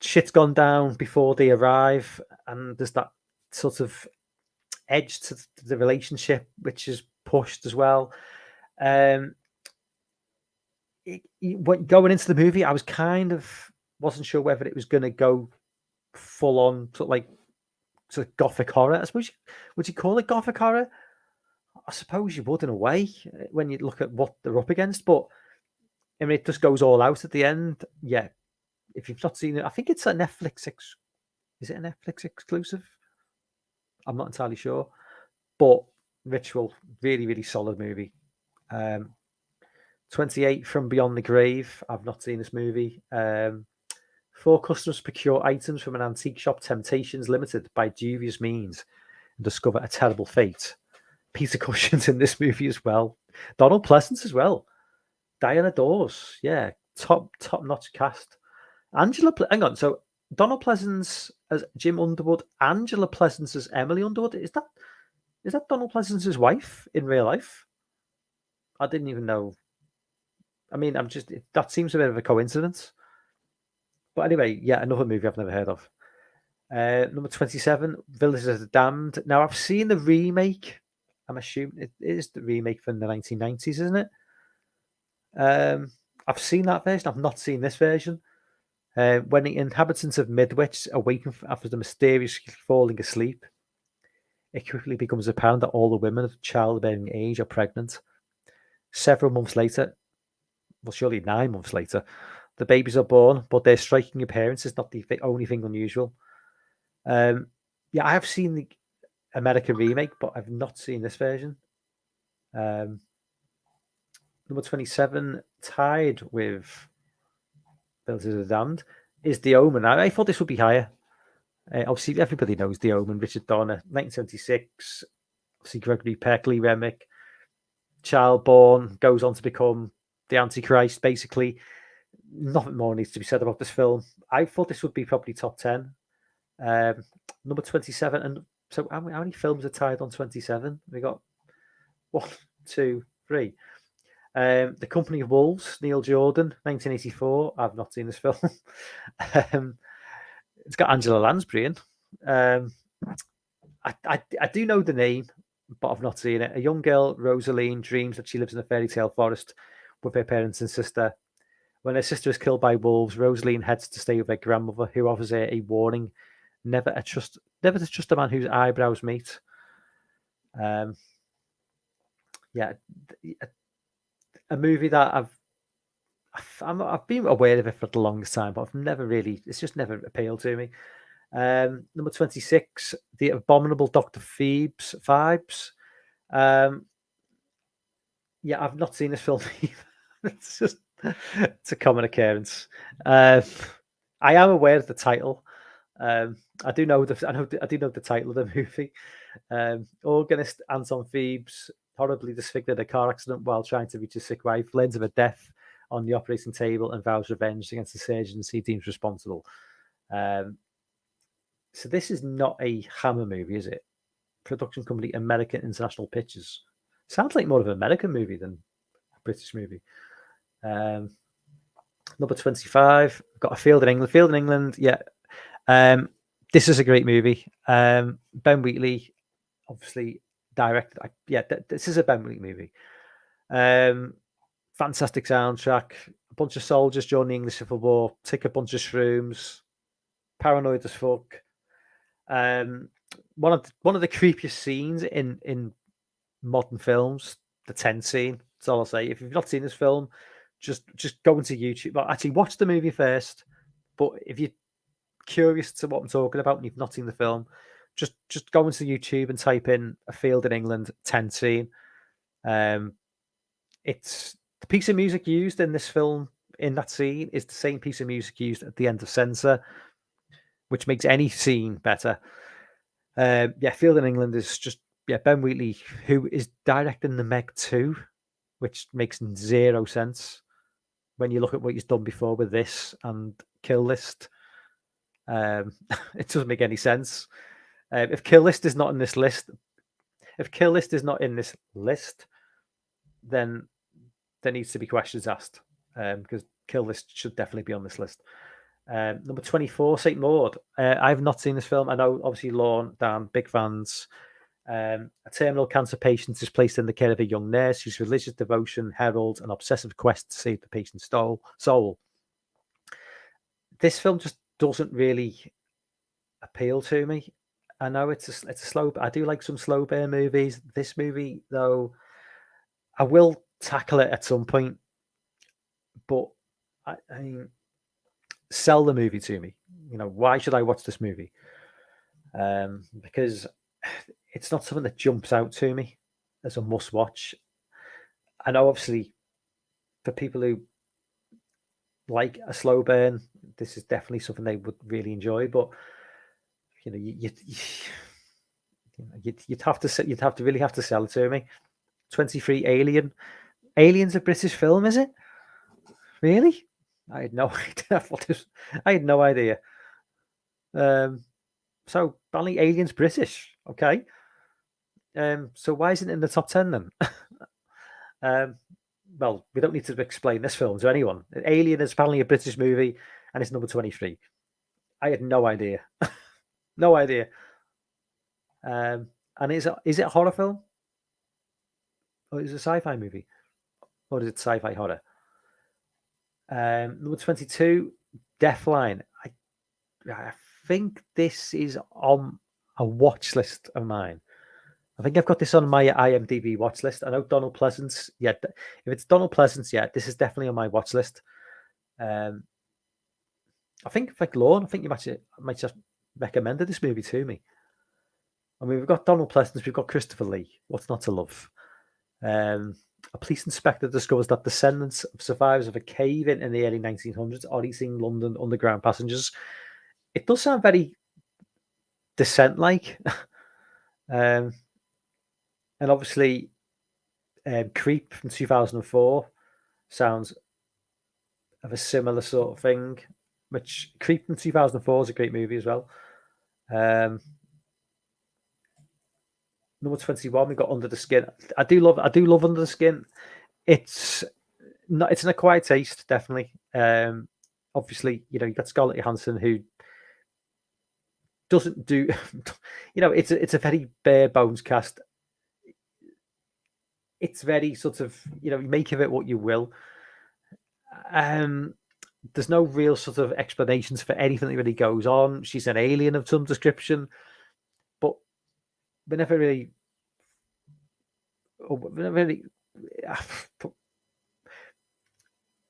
S1: shit's gone down before they arrive, and there's that sort of edge to the relationship which is pushed as well. Going into the movie, I was wasn't sure whether it was going to go full on sort of gothic horror. I suppose would you call it gothic horror? I suppose you would in a way when you look at what they're up against, but I mean, it just goes all out at the end. Yeah, if you've not seen it, I think it's a Netflix. Is it a Netflix exclusive? I'm not entirely sure, but Ritual, really, really solid movie. 28 From Beyond the Grave. I've not seen this movie. 4 customers procure items from an antique shop, Temptations Limited, by dubious means, and discover a terrible fate. Peter Cushing's in this movie as well. Donald Pleasance as well. Diana Dawes, yeah, top notch cast. Hang on, so Donald Pleasance as Jim Underwood, Angela Pleasance as Emily Underwood. Is that Donald Pleasance's wife in real life? I didn't even know. I mean, that seems a bit of a coincidence. But anyway, yeah, another movie I've never heard of. Number 27, Village of the Damned. Now, I've seen the remake. I'm assuming it is the remake from the 1990s, isn't it? I've seen that version. I've not seen this version. When the inhabitants of Midwich awaken after the mysteriously falling asleep, it quickly becomes apparent that all the women of childbearing age are pregnant. Several months later, well, surely 9 months later, the babies are born, but their striking appearance is not the only thing unusual. Yeah, I have seen the American remake, but I've not seen this version. Number 27, tied with Village of the Damned, is The Omen. I thought this would be higher. Obviously, everybody knows The Omen. Richard Donner, 1976. Obviously, Gregory Peck, Lee Remick. Child born, goes on to become the Antichrist, basically. Nothing more needs to be said about this film. I thought this would be probably top 10. Number 27. And so how many films are tied on 27? We got 1, 2, 3. The Company of Wolves, Neil Jordan, 1984. I've not seen this film. It's got Angela Lansbury in. I do know the name, but I've not seen it. A young girl, Rosaline, dreams that she lives in a fairy tale forest with her parents and sister. When her sister is killed by wolves, Rosaline heads to stay with her grandmother, who offers her a warning Never to trust a man whose eyebrows meet. Yeah, a movie that I've been aware of it for the longest time, but it's just never appealed to me. Number 26, The Abominable Dr. Phoebes Vibes. Yeah, I've not seen this film either. It's a common occurrence. I am aware of the title. I do know I do know the title of the movie. Organist Anton Phoebes, horribly disfigured in a car accident while trying to reach his sick wife, learns of a death on the operating table and vows revenge against the surgeons he deems responsible. So this is not a Hammer movie, is it? Production company American International Pictures. Sounds like more of an American movie than a British movie. Number 25, got a Field in England. Field in England, yeah. This is a great movie. Ben Wheatley, obviously directed. This is a Ben Wheatley movie. Fantastic soundtrack. A bunch of soldiers during the English Civil War. Take a bunch of shrooms. Paranoid as fuck. One of the creepiest scenes in modern films. The tent scene. That's all I'll say. If you've not seen this film, just go into YouTube. Well, actually, watch the movie first. But if you're curious to what I'm talking about and you've not seen the film, just go into YouTube and type in A Field in England tent scene. It's the piece of music used in this film in that scene is the same piece of music used at the end of Censor, which makes any scene better. Field in England is just Ben Wheatley, who is directing the Meg 2, which makes zero sense when you look at what he's done before with this and Kill List. It doesn't make any sense. If Kill List is not in this list, then there needs to be questions asked, because Kill List should definitely be on this list. Number 24, St. Maud. I've not seen this film. I know, obviously, Lorne, Dan, big fans. A terminal cancer patient is placed in the care of a young nurse whose religious devotion heralds an obsessive quest to save the patient's soul. This film just doesn't really appeal to me. I know it's a slow. I do like some slow burn movies. This movie, though, I will tackle it at some point, but I mean, sell the movie to me. Why should I watch this movie? Because it's not something that jumps out to me as a must watch. I know, obviously, for people who like a slow burn, this is definitely something they would really enjoy. But you'd have to really have to sell it to me. 23, Alien. Alien's a British film, is it? Really? I had no idea. I had no idea. So apparently Alien's British. Okay. So why isn't it in the top 10 then? Well, we don't need to explain this film to anyone. Alien is apparently a British movie, and it's number 23. I had no idea. No idea. And is it a horror film? Or is it a sci-fi movie? Or is it sci-fi horror? Number 22, Deathline. I think this is on a watch list of mine. I think I've got this on my IMDb watch list. I know Donald Pleasance. Yeah, if it's Donald Pleasance, this is definitely on my watch list. I think, Lorne, you might just recommended this movie to me. I mean, we've got Donald Pleasance, we've got Christopher Lee. What's not to love? A police inspector discovers that descendants of survivors of a cave-in in the early 1900s are eating London Underground passengers. It does sound very Descent-like. And obviously, Creep from 2004 sounds of a similar sort of thing, which Creep from 2004 is a great movie as well. Number 21, we've got Under the Skin. I do love Under the Skin. It's an acquired taste, definitely. Obviously, you've got Scarlett Johansson, who doesn't do, it's a very bare bones cast. It's very sort of, make of it what you will. there's no real sort of explanations for anything that really goes on. She's an alien of some description, but we never really, we never really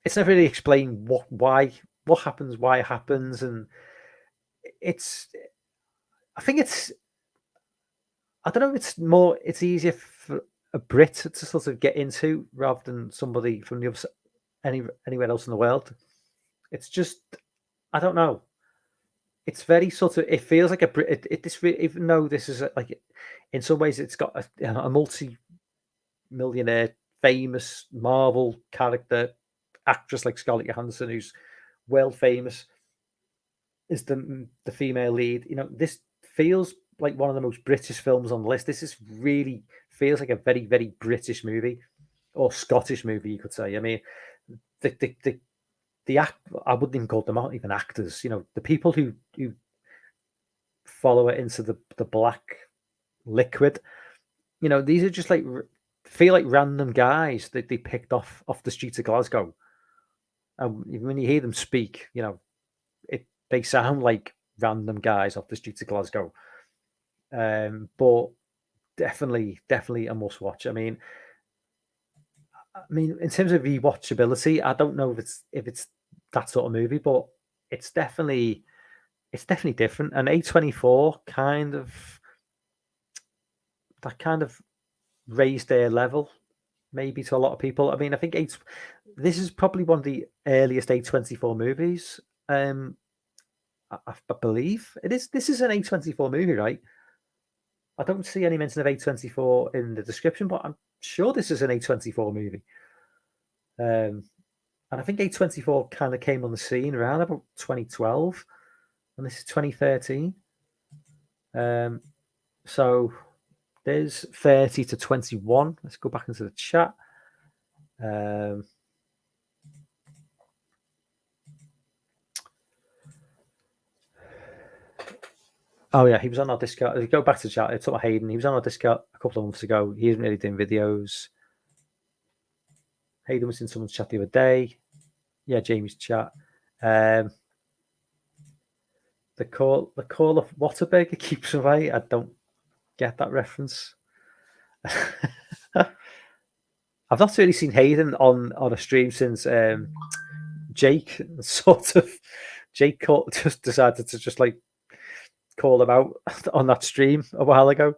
S1: it's never really explained what happens, why it happens, and it's. I think it's. I don't know if it's more. It's easier for a Brit to sort of get into rather than somebody from the other anywhere else in the world. It's just. I don't know. It's very sort of. It feels like a Brit. Even though this is like, in some ways, it's got a multi-millionaire, famous Marvel character actress like Scarlett Johansson, who's world famous, is the female lead. This feels like one of the most British films on the list. This is really feels like a very, very British movie, or Scottish movie, you could say. I mean, the act. I wouldn't even call them not even actors. The people who follow it into the black liquid. These are just like feel like random guys that they picked off the streets of Glasgow. And when you hear them speak, they sound like random guys off the streets of Glasgow. But definitely a must watch. I mean, in terms of rewatchability, I don't know if it's that sort of movie, but it's definitely different. And A24 kind of raised their level maybe to a lot of people. I mean, I think this is probably one of the earliest A24 movies. I believe it is. This is an A24 movie, right? I don't see any mention of A24 in the description, but I'm sure this is an A24 movie. And I think A24 kind of came on the scene around about 2012, and this is 2013. So there's 30 to 21. Let's go back into the chat. Oh yeah, he was on our Discord. Go back to the chat. I talked about Hayden. He was on our Discord a couple of months ago. He isn't really doing videos. Hayden was in someone's chat the other day. Yeah, Jamie's chat. The call of Whataburger keeps away. I don't get that reference. I've not really seen Hayden on a stream since Jake just decided to just like call him out on that stream a while ago.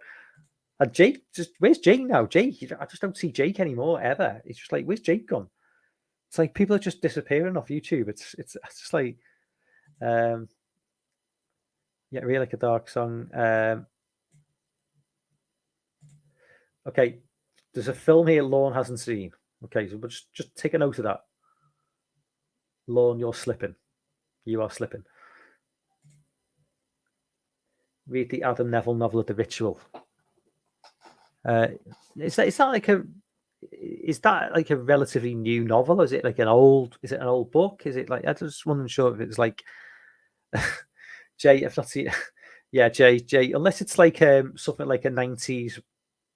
S1: And Jake, where's Jake now? Jake, I just don't see Jake anymore ever. It's just like, where's Jake gone? It's like people are just disappearing off YouTube. It's just like, yeah, really like a dark song. Okay, there's a film here Lorne hasn't seen. Okay, so we'll just take a note of that. Lorne, you're slipping. You are slipping. Read the Adam Neville novel of The Ritual. Is that like a relatively new novel? Is it like an old book? Is it like, I just wasn't sure if it's like Jay, I've not seen yeah, Jay, unless it's like something like a 90s,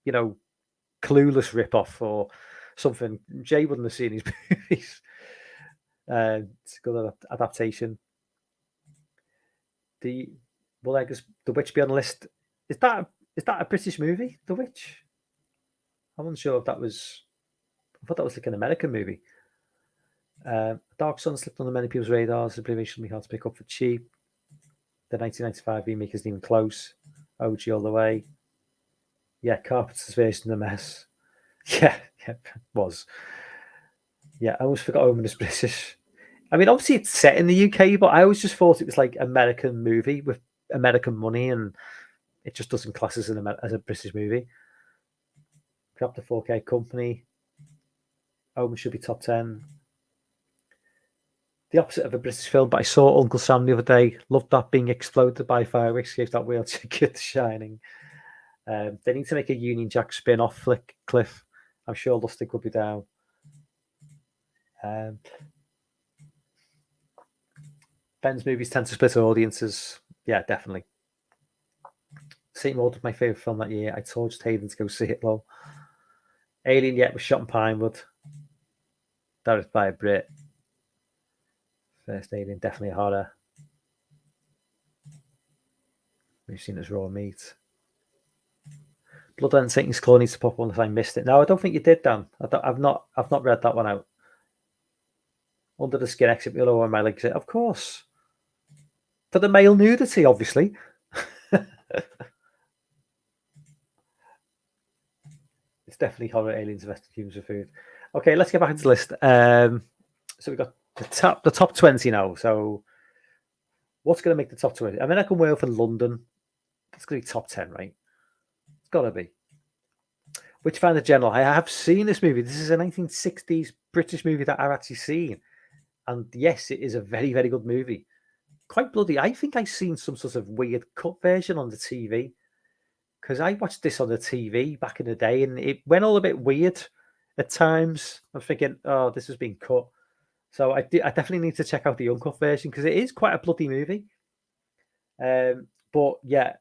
S1: Clueless ripoff or something. Jay wouldn't have seen these movies. It's a good adaptation. Will The Witch be on the list? Is that a British movie, The Witch? I wasn't sure if that was. I thought that was like an American movie. Dark Sun slipped under many people's radars. The Blu-ray should be hard to pick up for cheap. The 1995 remake isn't even close. OG all the way. Yeah, Carpenter's version of the mess. Yeah, it was. Yeah, I always forgot Omen is British. I mean, obviously it's set in the UK, but I always just thought it was like American movie with American money, and it just doesn't class as a British movie. Grab the 4K company. Omen should be top 10. The opposite of a British film, but I saw Uncle Sam the other day. Loved that being exploded by fireworks. Gave that wheelchair kid The Shining. They need to make a Union Jack spin-off flick, Cliff. I'm sure Lustig will be down. Ben's movies tend to split audiences. Yeah, definitely. St. Maud was my favourite film that year. I told Hayden to go see it, though. Alien, was shot in Pinewood. Directed by a Brit. First Alien, definitely a horror. We've seen as raw meat. Blood and Satan's Claw needs to pop on if I missed it. No, I don't think you did, Dan. I've not read that one out. Under the Skin, exit below on my legs. Of course. For the male nudity, obviously. It's definitely horror, aliens, invested humans for food. Okay, let's get back into the list. So we've got the top 20 now. So what's going to make the top 20? American Werewolf in London. That's going to be top 10, right? It's got to be. Witchfinder General. I have seen this movie. This is a 1960s British movie that I've actually seen. And yes, it is a very, very good movie. Quite bloody. I think I've seen some sort of weird cut version on the TV. Because I watched this on the TV back in the day, and it went all a bit weird at times. I'm thinking, oh, this has been cut. So I definitely need to check out the uncut version because it is quite a bloody movie. But yeah,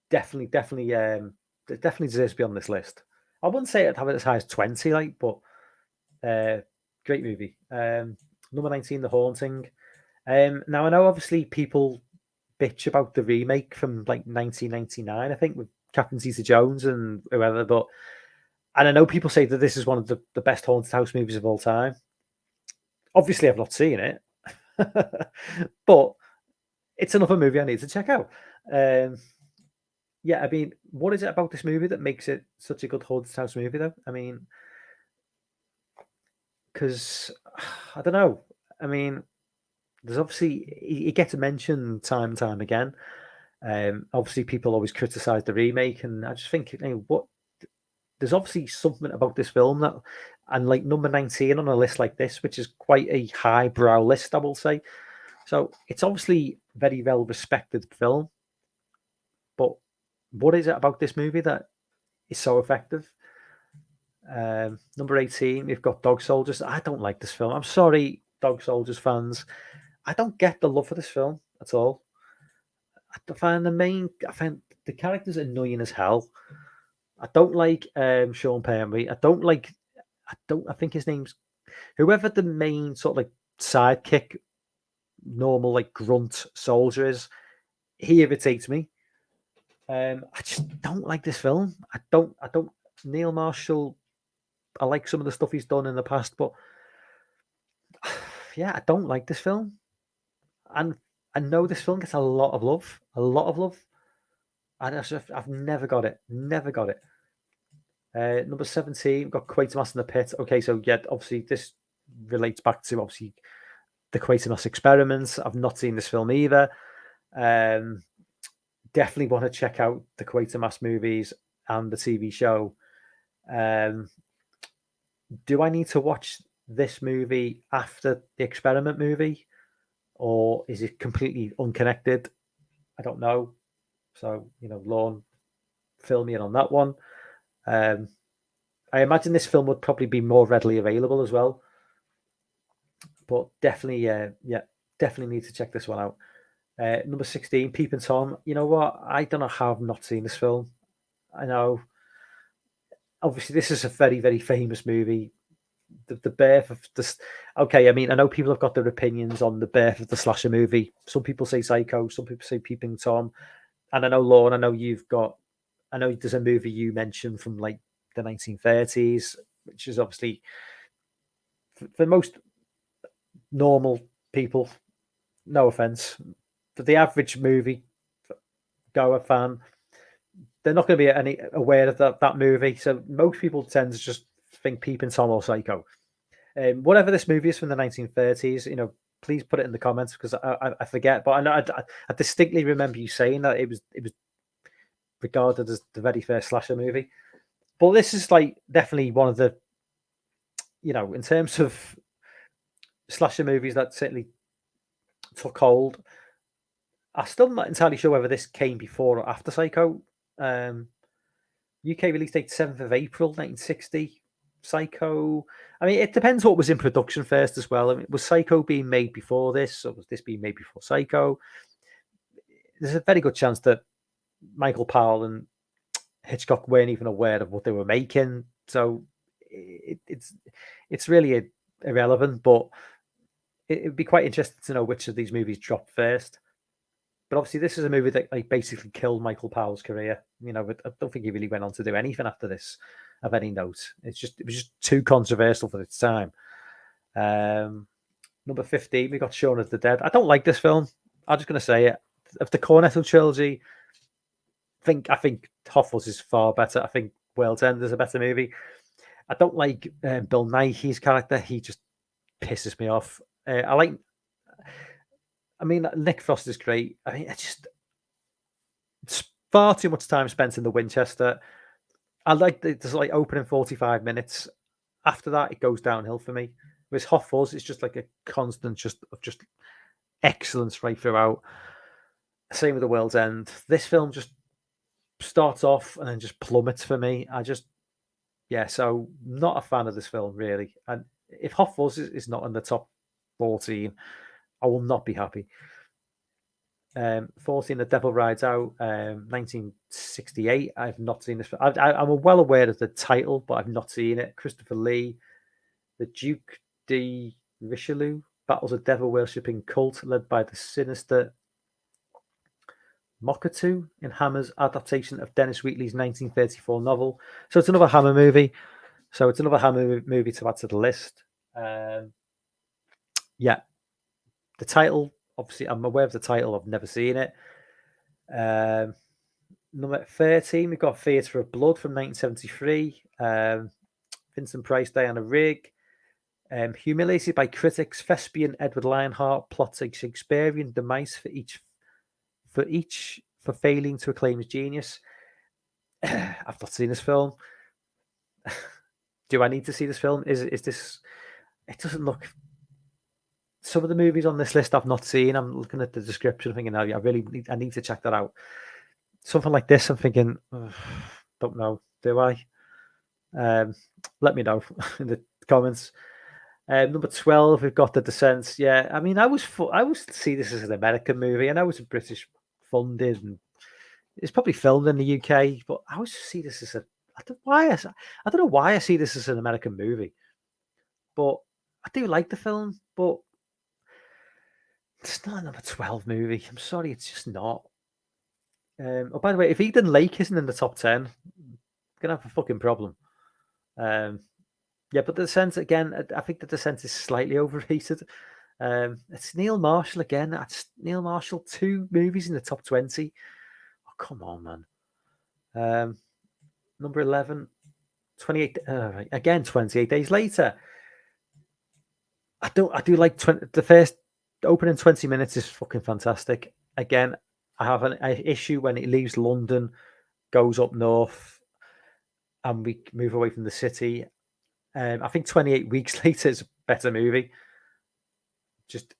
S1: definitely deserves to be on this list. I wouldn't say I'd have it as high as 20, like, but great movie. Number 19, The Haunting. Now I know obviously people bitch about the remake from like 1999, I think, with Captain Zeta-Jones and whoever, and I know people say that this is one of the best haunted house movies of all time. Obviously, I've not seen it, but it's another movie I need to check out. Yeah, I mean, what is it about this movie that makes it such a good haunted house movie, though? I mean, because I don't know. I mean, there's obviously it gets mentioned time and time again. Obviously, people always criticize the remake, and I just think, what? There's obviously something about this film that, and like number 19 on a list like this, which is quite a highbrow list, I will say. So it's obviously very well respected film, but what is it about this movie that is so effective? Number 18, we've got Dog Soldiers. I don't like this film. I'm sorry, Dog Soldiers fans. I don't get the love for this film at all. I find the characters annoying as hell. I don't like Sean Pertwee. I think his name's whoever the main sort of like sidekick, normal like grunt soldier is. He irritates me. I just don't like this film. I don't. Neil Marshall. I like some of the stuff he's done in the past, but yeah, I don't like this film. And I know this film gets a lot of love, and I've never got it. Never got it. Number 17, we've got Quatermass in the Pit. Okay, so yeah, obviously this relates back to obviously the Quatermass experiments. I've not seen this film either. Definitely want to check out the Quatermass movies and the TV show. Do I need to watch this movie after the experiment movie, or is it completely unconnected? I don't know. So, Lorne, fill me in on that one. I imagine this film would probably be more readily available as well. But definitely, definitely need to check this one out. Number 16, Peeping Tom. You know what? I don't know how I've not seen this film. I know, obviously, this is a very, very famous movie. The birth of this. Okay, I mean, I know people have got their opinions on the birth of the slasher movie. Some people say Psycho, some people say Peeping Tom. And I know, Lorne, I know there's a movie you mentioned from like the 1930s, which is obviously for most normal people, no offense, for the average movie goer fan, they're not going to be any aware of that movie. So most people tend to just think Peeping Tom or Psycho. Whatever this movie is from the 1930s, please put it in the comments because I forget. But I know I distinctly remember you saying that it was regarded as the very first slasher movie. But this is like definitely one of the, in terms of slasher movies that certainly took hold. I'm still not entirely sure whether this came before or after Psycho. UK release date 7th of April 1960. Psycho. I mean, it depends what was in production first as well. I mean, was Psycho being made before this, or was this being made before Psycho? There's a very good chance that Michael Powell and Hitchcock weren't even aware of what they were making, so it's really irrelevant. But it'd be quite interesting to know which of these movies dropped first. But obviously, this is a movie that like basically killed Michael Powell's career. But I don't think he really went on to do anything after this of any note. It was just too controversial for its time. Number 15, we got Shaun of the Dead. I don't like this film. I'm just going to say it. Of the Cornetto trilogy, I think Hot Fuzz is far better. I think World's End is a better movie. I don't like Bill Nighy's character. He just pisses me off. Nick Frost is great. It's far too much time spent in the Winchester. I like there's like opening 45 minutes. After that, it goes downhill for me. With Hot Fuzz, it's just like a constant just excellence right throughout. Same with The World's End. This film just starts off and then just plummets for me. So not a fan of this film really. And if Hot Fuzz is not in the top 14, I will not be happy. 14, The Devil Rides Out, 1968. I've not seen this. I'm well aware of the title, but I've not seen it. Christopher Lee, The Duke de Richelieu battles a devil-worshipping cult led by the sinister Mokatu in Hammer's adaptation of Dennis Wheatley's 1934 novel. So it's another Hammer movie. So it's another Hammer movie to add to the list. The title, obviously, I'm aware of the title. I've never seen it. Number 13, we've got Theatre of Blood from 1973. Vincent Price, Diana Rigg. Humiliated by critics, thespian Edward Lionheart plots a Shakespearean demise for failing to acclaim his genius. I've not seen this film. Do I need to see this film? Is this? It doesn't look. Some of the movies on this list I've not seen. I'm looking at the description, thinking, "I need to check that out." Something like this, I'm thinking, don't know. Do I? Let me know in the comments. Number 12, we've got The Descent. Yeah, I mean, I was see this as an American movie. I know it's a British funded and it's probably filmed in the UK, but I always see this as I don't know why I see this as an American movie, but I do like the film, but it's not a number 12 movie. I'm sorry, it's just not. By the way, if Eden Lake isn't in the top 10, I'm gonna have a fucking problem. But The Descent, again, I think The Descent is slightly overrated. It's Neil Marshall again. That's Neil Marshall, 2 movies in the top 20. Oh, come on, man. Number 11, 28. Again, 28 Days Later. I do like the first opening 20 minutes is fucking fantastic. Again, I have an issue when it leaves London, goes up north, and we move away from the city. I think 28 Weeks Later is a better movie. Just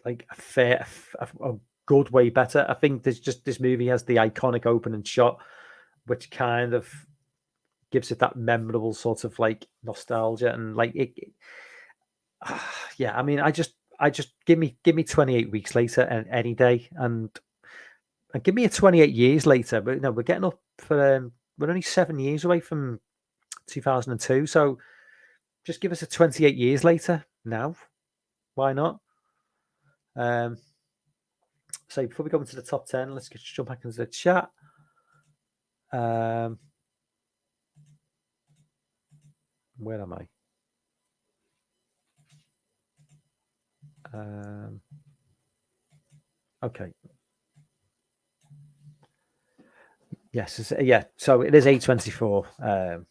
S1: like a good way better. I think this movie has the iconic opening shot, which kind of gives it that memorable sort of like nostalgia and like it. I mean, I just give me 28 Weeks Later and any day, and give me a 28 years later. But we're getting up for we're only 7 years away from 2002, so just give us a 28 years later now. Why not? So before we go into the top 10, let's just jump back into the chat. Where am I? Okay. Yes, yeah. So it is A24.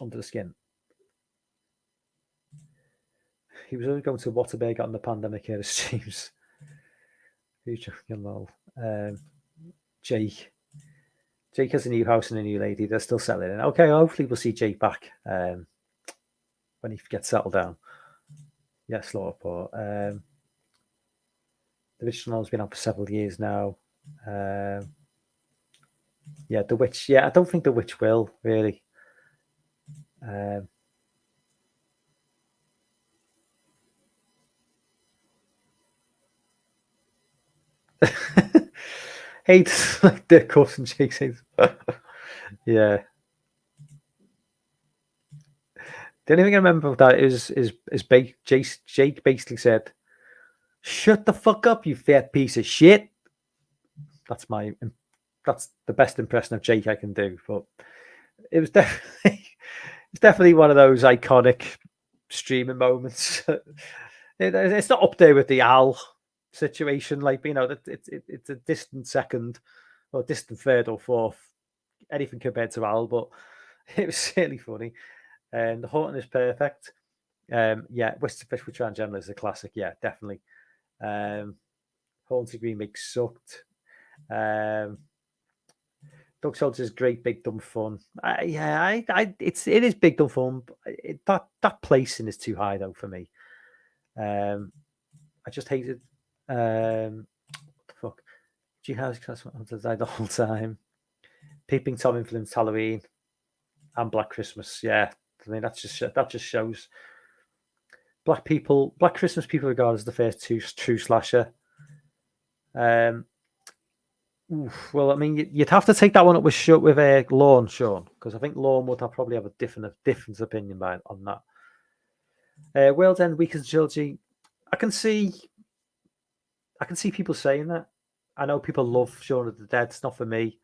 S1: Under the Skin. He was only going to Waterberg on the pandemic era streams. Who's joking, lol? Jake has a new house and a new lady. They're still selling it. Okay, hopefully we'll see Jake back when he gets settled down. Yeah, Slaughterport. The original has been out for several years now. The Witch. Yeah, I don't think The Witch will really. Hates like the course and Jake says. Yeah. The only thing I remember of that Jake basically said, "Shut the fuck up, you fat piece of shit." That's the best impression of Jake I can do. But it was definitely it's definitely one of those iconic streaming moments. It's not up there with the Al situation, like it's a distant second or distant third or fourth, anything compared to Al, but it was really funny. And the Horton is perfect. Yeah, Western Fish with Transgender is a classic. Yeah, definitely. Haunted Remake sucked. Dog Soldier's great, big dumb fun. It is big dumb fun. But that placing is too high though for me. I just hated. What the fuck? Jihad's Hunters died the whole time. Peeping Tom influenced Halloween and Black Christmas. Yeah, I mean that just shows Black Christmas people regard as the first true slasher. Well, I mean, you'd have to take that one up with Lorne, Sean, because I think Lorne would probably have a different opinion on that. World's End weakens trilogy. I can see people saying that. I know people love Shaun of the Dead. It's not for me.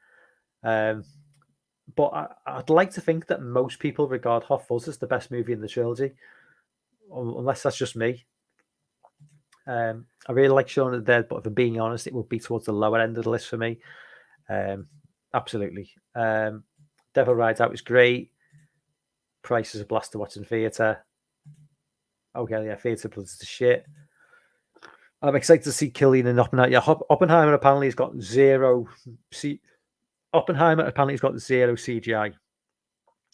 S1: But I'd like to think that most people regard Hot Fuzz as the best movie in the trilogy, unless that's just me. I really like Shaun of the Dead, but if I'm being honest, it would be towards the lower end of the list for me. Absolutely. Devil Rides Out is great. Price is a blast to watch in theatre. Okay, yeah, theatre plus the shit. I'm excited to see Killian and Oppenheimer. Yeah, Oppenheimer apparently has got zero. Oppenheimer apparently has got zero CGI.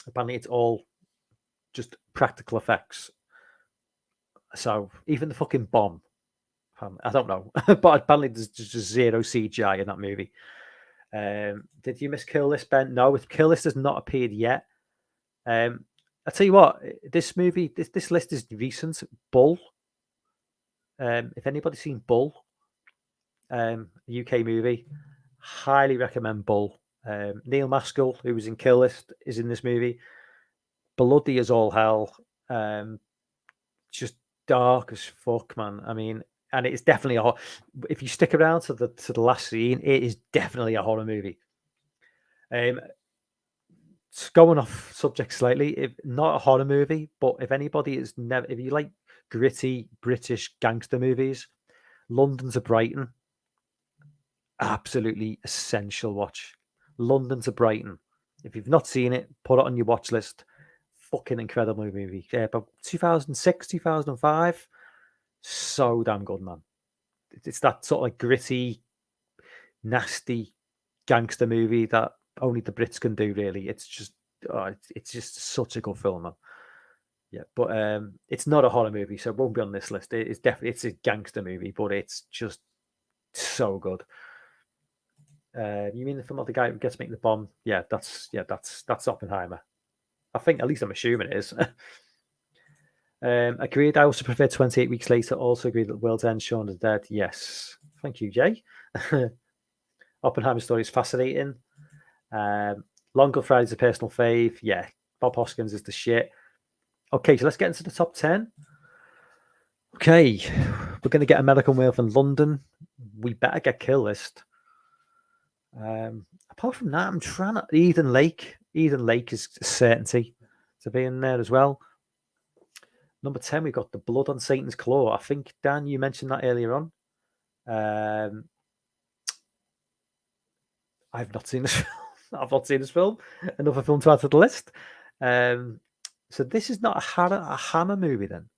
S1: Apparently, it's all just practical effects. So even the fucking bomb, I don't know, but apparently there's just zero CGI in that movie. Did you miss Kill List, Ben? No, Kill List has not appeared yet. I'll tell you what, this movie, this list is recent. Bull. If anybody's seen Bull, UK movie, highly recommend Bull. Neil Maskell, who was in Kill List, is in this movie. Bloody as all hell. Just dark as fuck, man. I mean, and it's definitely if you stick around to the last scene, it is definitely a horror movie. Going off subject slightly, if not a horror movie, but if you like gritty British gangster movies, London to Brighton, absolutely essential watch. London to Brighton. If you've not seen it, put it on your watch list. Fucking incredible movie. Yeah, about 2006, 2005. So damn good, man. It's that sort of like gritty, nasty gangster movie that only the Brits can do, really. It's just such a good film, man. Yeah, but it's not a horror movie, so it won't be on this list. It's a gangster movie, but it's just so good. You mean the film of the guy who gets making the bomb? Yeah, that's Oppenheimer. I think, at least I'm assuming it is. Agreed. I also prefer 28 Weeks Later. Also agreed that World's End, Shaun of the Dead. Yes. Thank you, Jay. Oppenheimer's story is fascinating. Long Good Friday's a personal fave. Yeah. Bob Hoskins is the shit. Okay, so let's get into the top 10. Okay. We're going to get American Werewolf in London. We better get Kill List. Apart from that, I'm trying to... Eden Lake. Eden Lake is a certainty to be in there as well. Number 10, we've got The Blood on Satan's Claw. I think, Dan, you mentioned that earlier on. I've not seen this film. I've not seen this film. Another film to add to the list. So this is not a Hammer movie then.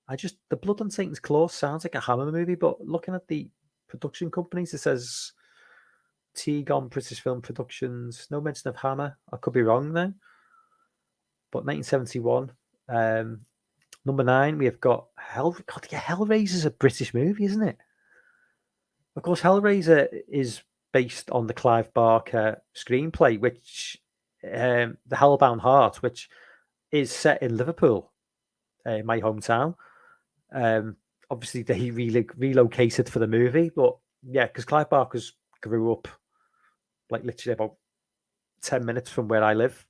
S1: The Blood on Satan's Claw sounds like a Hammer movie, but looking at the production companies, it says Tegon British Film Productions. No mention of Hammer. I could be wrong there. But 1971. Number 9, we have got Hellraiser's a British movie, isn't it? Of course, Hellraiser is based on the Clive Barker screenplay, which The Hellbound Heart, which is set in Liverpool, my hometown. Obviously, he relocated for the movie, but yeah, because Clive Barker grew up like literally about 10 minutes from where I live.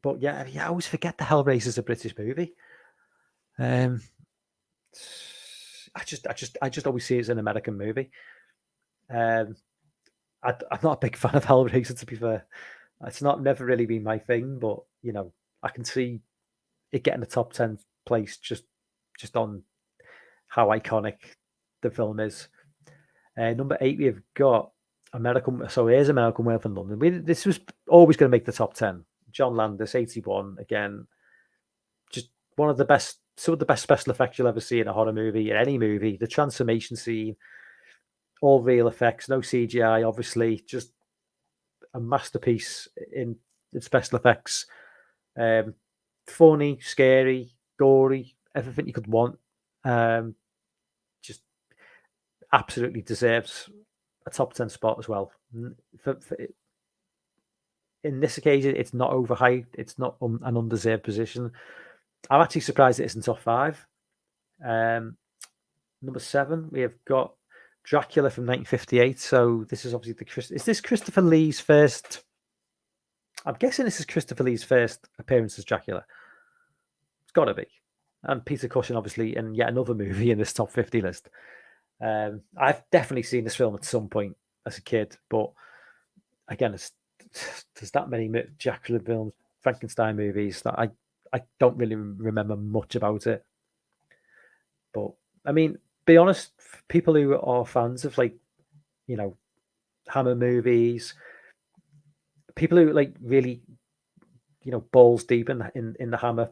S1: But yeah, I always forget the Hellraiser's a British movie. Um, I just always see it as an American movie. Um, I'm not a big fan of Hellraiser, to be fair. It's not never really been my thing, but I can see it getting a top 10 place just on how iconic the film is. Number 8, we've got American. So here's American Werewolf in London. This was always going to make the top 10. John Landis, 81. Again, just one of the best, some of the best special effects you'll ever see in a horror movie, in any movie. The transformation scene, all real effects, no CGI, obviously, just a masterpiece in special effects. Um, Funny, scary, gory, everything you could want. Just absolutely deserves a top 10 spot as well. In this occasion, it's not overhyped. It's not an undeserved position. I'm actually surprised it isn't top 5. Number 7, we have got Dracula from 1958. So this is obviously is this Christopher Lee's first? I'm guessing this is Christopher Lee's first appearance as Dracula. It's got to be. And Peter Cushing, obviously, in yet another movie in this top 50 list. I've definitely seen this film at some point as a kid, but again, there's that many Dracula films, Frankenstein movies that I don't really remember much about it. But I mean, be honest, people who are fans of Hammer movies, people who really balls deep in the Hammer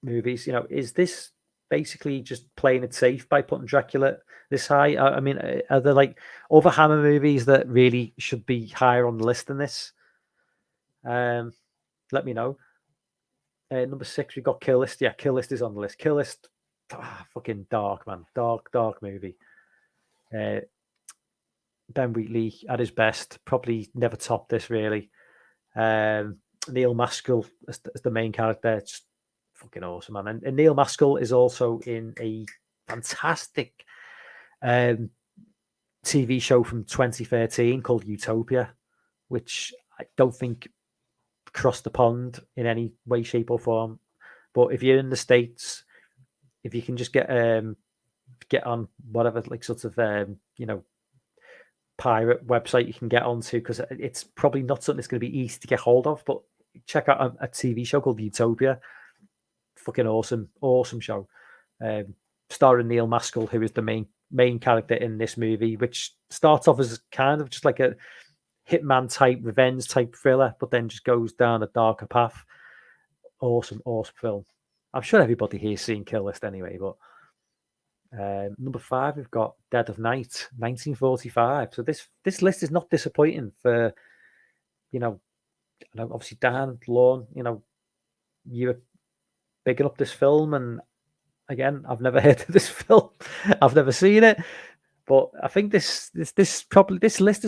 S1: movies, is this basically just playing it safe by putting Dracula this high? I mean, are there other Hammer movies that really should be higher on the list than this? Let me know. Number 6, we got Kill List. Yeah, Kill List is on the list. Kill List, fucking dark, man. Dark movie. Ben Wheatley at his best. Probably never topped this, really. Neil Maskell as the main character. It's fucking awesome, man. And Neil Maskell is also in a fantastic TV show from 2013 called Utopia, which I don't think crossed the pond in any way, shape, or form. But if you're in the States, if you can just get on whatever pirate website you can get onto, because it's probably not something that's going to be easy to get hold of, but check out a TV show called Utopia. Fucking awesome show. Starring Neil Maskell, who is the main character in this movie, which starts off as kind of just like a hitman type, revenge type thriller, but then just goes down a darker path. Awesome film. I'm sure everybody here's seen Kill List anyway, but number 5, we've got Dead of Night, 1945. So this list is not disappointing for, obviously Dan, Lorne, you were bigging up this film, and again, I've never heard of this film. I've never seen it, but I think this list is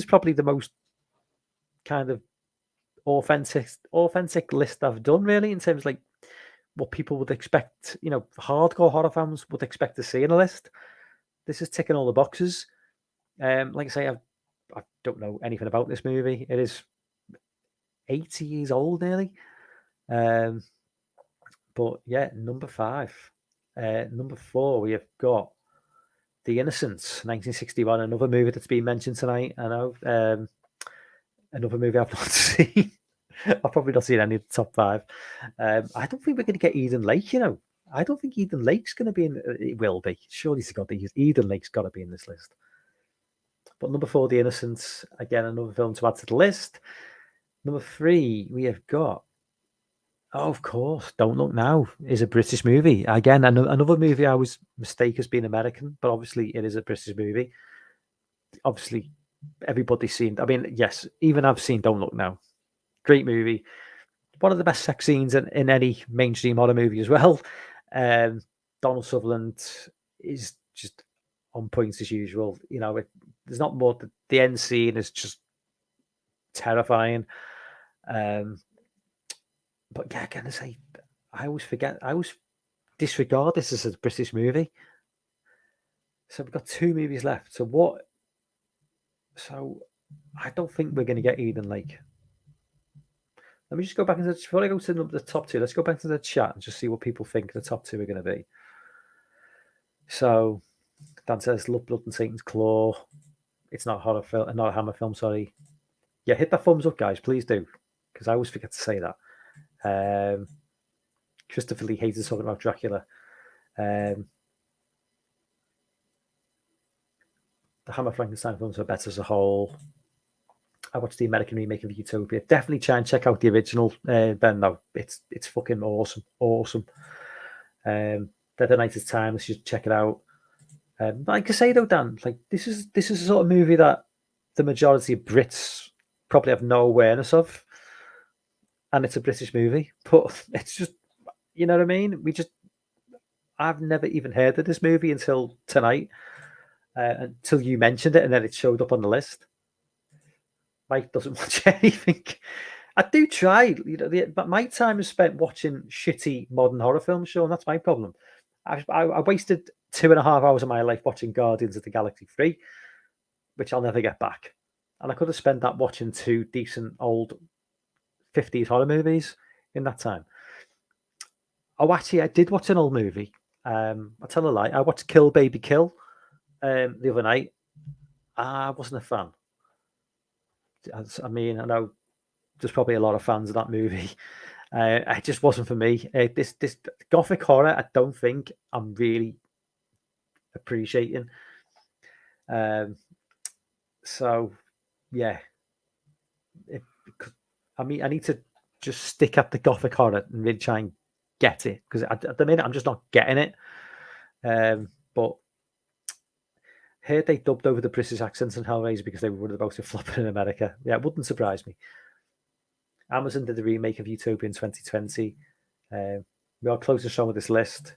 S1: probably the most kind of authentic list I've done, really, in terms of what people would expect, hardcore horror fans would expect to see in a list. This is ticking all the boxes. Like I say, I don't know anything about this movie. It is 80 years old nearly. But yeah, number 5. Number 4, we have got The Innocents, 1961, another movie that's been mentioned tonight. I know. Another movie I've not seen. I've probably not seen any of the top 5. I don't think we're going to get Eden Lake, I don't think Eden Lake's going to be in. It will be. Surely Eden Lake's got to be in this list. But number 4, The Innocents, again, another film to add to the list. Number 3, we have got, of course, Don't Look Now is a British movie. Again, another movie I was mistake as being American, but obviously it is a British movie. Obviously, everybody's seen. I mean, yes, even I've seen Don't Look Now. Great movie. One of the best sex scenes in any mainstream horror movie as well. Donald Sutherland is just on point as usual. There's not more. The end scene is just terrifying. But yeah, I gotta say, I always disregard this as a British movie. So we've got 2 movies left. So I don't think we're going to get Eden Lake. Let me just go back into before I go to the top two. Let's go back to the chat and just see what people think the top two are going to be. So Dan says, "Love, Blood, and Satan's Claw." It's not a horror film, not a Hammer film. Sorry. Yeah, hit that thumbs up, guys. Please do, because I always forget to say that. Christopher Lee hated talking about Dracula. The Hammer Frankenstein films are better as a whole. I watched the American remake of Utopia. Definitely try and check out the original. Ben, no, it's fucking awesome. Dead of Night is Timeless. You should check it out. Like I say though, Dan, like this is the sort of movie that the majority of Brits probably have no awareness of, and it's a British movie, but it's just, you know what I mean. I've never even heard of this movie until tonight, until you mentioned it, and then it showed up on the list. Mike doesn't watch anything. I do try, but my time is spent watching shitty modern horror films, Sean. That's my problem. I wasted 2.5 hours of my life watching Guardians of the Galaxy 3, which I'll never get back. And I could have spent that watching 2 decent old 50s horror movies in that time. Oh, actually, I did watch an old movie. I tell a lie. I watched Kill Baby Kill the other night. I wasn't a fan. I mean, I know there's probably a lot of fans of that movie. It just wasn't for me. This gothic horror, I don't think I'm really appreciating. So, yeah. I mean, I need to just stick at the gothic horror and really try and get it, because at the minute I'm just not getting it. But here they dubbed over the British accents in Hellraiser because they were worried about it flopping in America. Yeah, it wouldn't surprise me. Amazon did the remake of Utopia in 2020. We are close to showing this list.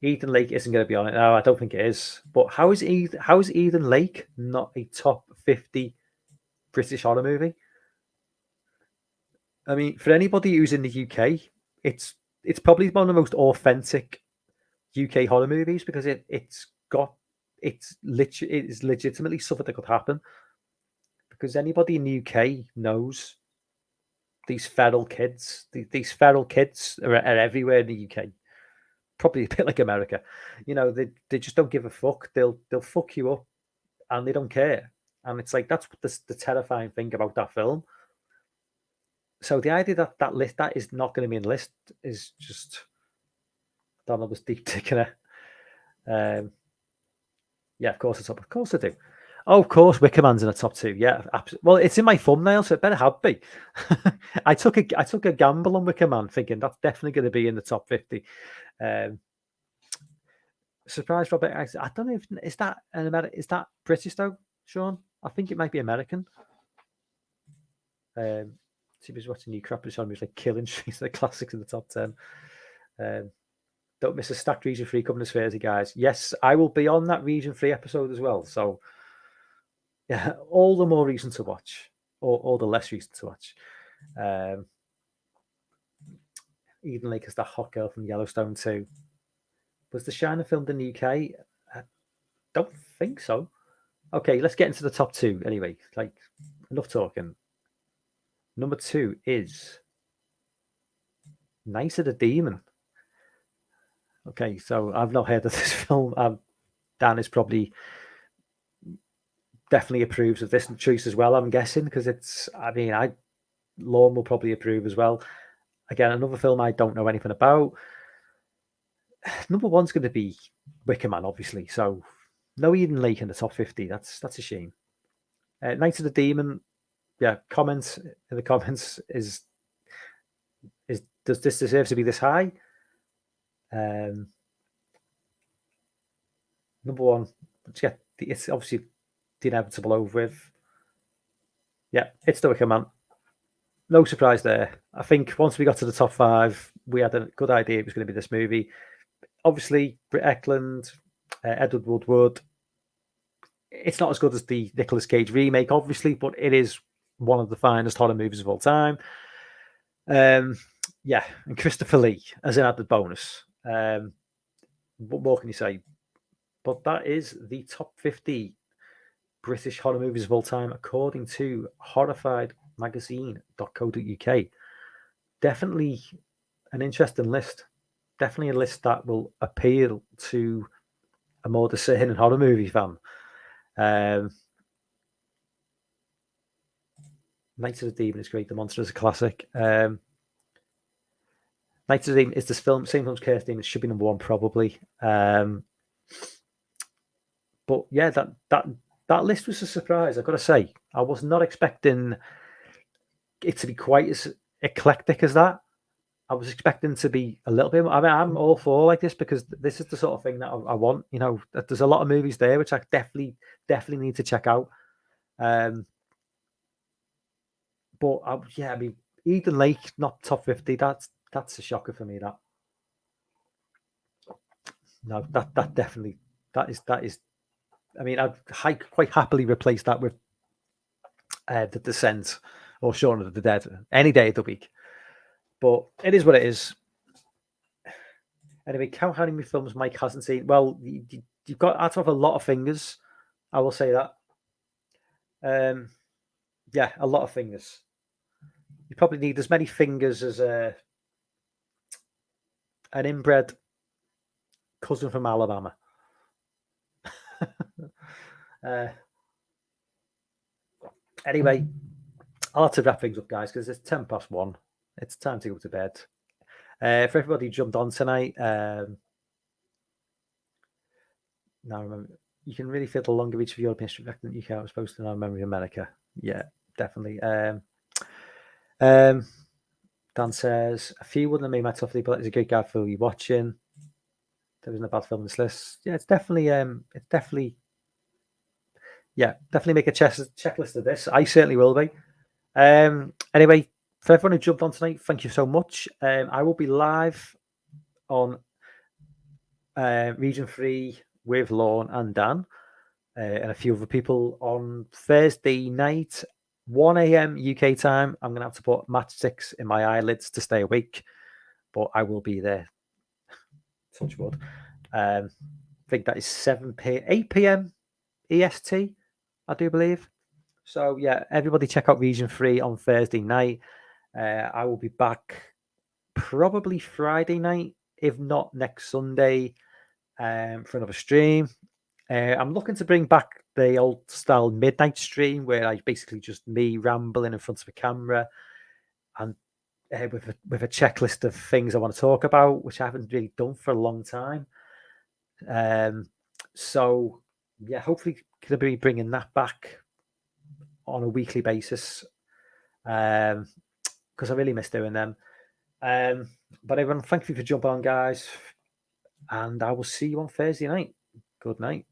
S1: Eden Lake isn't going to be on it. No, I don't think it is. But how is Eden Lake not a top 50 British horror movie? I mean, for anybody who's in the UK, it's probably one of the most authentic UK horror movies, because it's legitimately something that could happen, because anybody in the UK knows these feral kids. These feral kids are everywhere in the UK. Probably a bit like America. You know, they just don't give a fuck. They'll fuck you up, and they don't care. And it's like, that's what the terrifying thing about that film. So the idea that list that is not going to be in the list is just, I don't know, was deep digging it. Yeah, of course it's up. Of course I do. Oh, of course, Wicker Man's in the top 2. Yeah, absolutely. Well, it's in my thumbnail, so it better have be. I took a gamble on Wicker Man, thinking that's definitely going to be in the top 50. Surprise, Robert. I don't know if is that British though, Sean? I think it might be American. She was watching new crap on me, like Killing Streets, the classics in the top 10. Don't miss a stacked Region 3 coming this Thursday, guys. Yes, I will be on that Region 3 episode as well. So, yeah, all the more reason to watch, or all the less reason to watch. Eden Lake is that hot girl from Yellowstone too. Was The Shining filmed in the UK? I don't think so. Okay, let's get into the top 2 anyway. Like, enough talking. Number 2 is Night of the Demon. Okay, so I've not heard of this film. Dan is probably definitely approves of this choice as well, I'm guessing, because Lorne will probably approve as well. Again, another film I don't know anything about. Number 1's going to be Wicker Man, obviously. So no Eden Lake in the top 50. That's a shame. Night of the Demon. Yeah, comments in the comments is does this deserve to be this high? Number 1. It's obviously the inevitable over with. Yeah, it's the Wicker Man. No surprise there. I think once we got to the top 5, we had a good idea it was going to be this movie. Obviously, Britt Eklund, Edward Woodward. It's not as good as the Nicolas Cage remake, obviously, but it is one of the finest horror movies of all time. Yeah, and Christopher Lee as an added bonus. What more can you say? But that is the top 50 British horror movies of all time, according to Horrified magazine.co.uk. definitely an interesting list. Definitely a list that will appeal to a more discerning horror movie fan. Night of the Demon is great. The Monster is a classic. Night of the Demon is this film. Same film's Cursed Demon should be number one probably. But yeah, that list was a surprise. I've got to say, I was not expecting it to be quite as eclectic as that. I was expecting to be a little bit. I mean, I'm all for like this because this is the sort of thing that I want. You know, there's a lot of movies there which I definitely need to check out. But yeah, I mean, Eden Lake not top 50. That's a shocker for me. That no, that definitely that is. I mean, I'd quite happily replace that with The Descent or Shaun of the Dead any day of the week. But it is what it is. Anyway, count how many films Mike hasn't seen. Well, you've got out of a lot of fingers. I will say that. Yeah, a lot of fingers. You probably need as many fingers as an inbred cousin from Alabama. Anyway, I'll have to wrap things up, guys, because it's 1:10. It's time to go to bed. For everybody who jumped on tonight, now remember, you can really feel the longer reach of European history back than you can. I was supposed to know memory of America. Yeah, definitely. Dan says, a few wouldn't have made my tough leap, but it's a great guy for you watching. There isn't a bad film on this list. Yeah, definitely make a checklist of this. I certainly will be. Anyway, for everyone who jumped on tonight, thank you so much. I will be live on Region 3 with Lorne and Dan and a few other people on Thursday night, 1 a.m. UK time. I'm going to have to put match 6 in my eyelids to stay awake, but I will be there. Touch wood. I think that is 8 p.m. EST, I do believe. So yeah, everybody check out Region 3 on Thursday night. I will be back probably Friday night, if not next Sunday, for another stream. I'm looking to bring back the old style midnight stream where I basically just me rambling in front of a camera and with a checklist of things I want to talk about, which I haven't really done for a long time. So yeah, hopefully going to be bringing that back on a weekly basis because I really miss doing them. But everyone, thank you for jumping on, guys, and I will see you on Thursday night. Good night.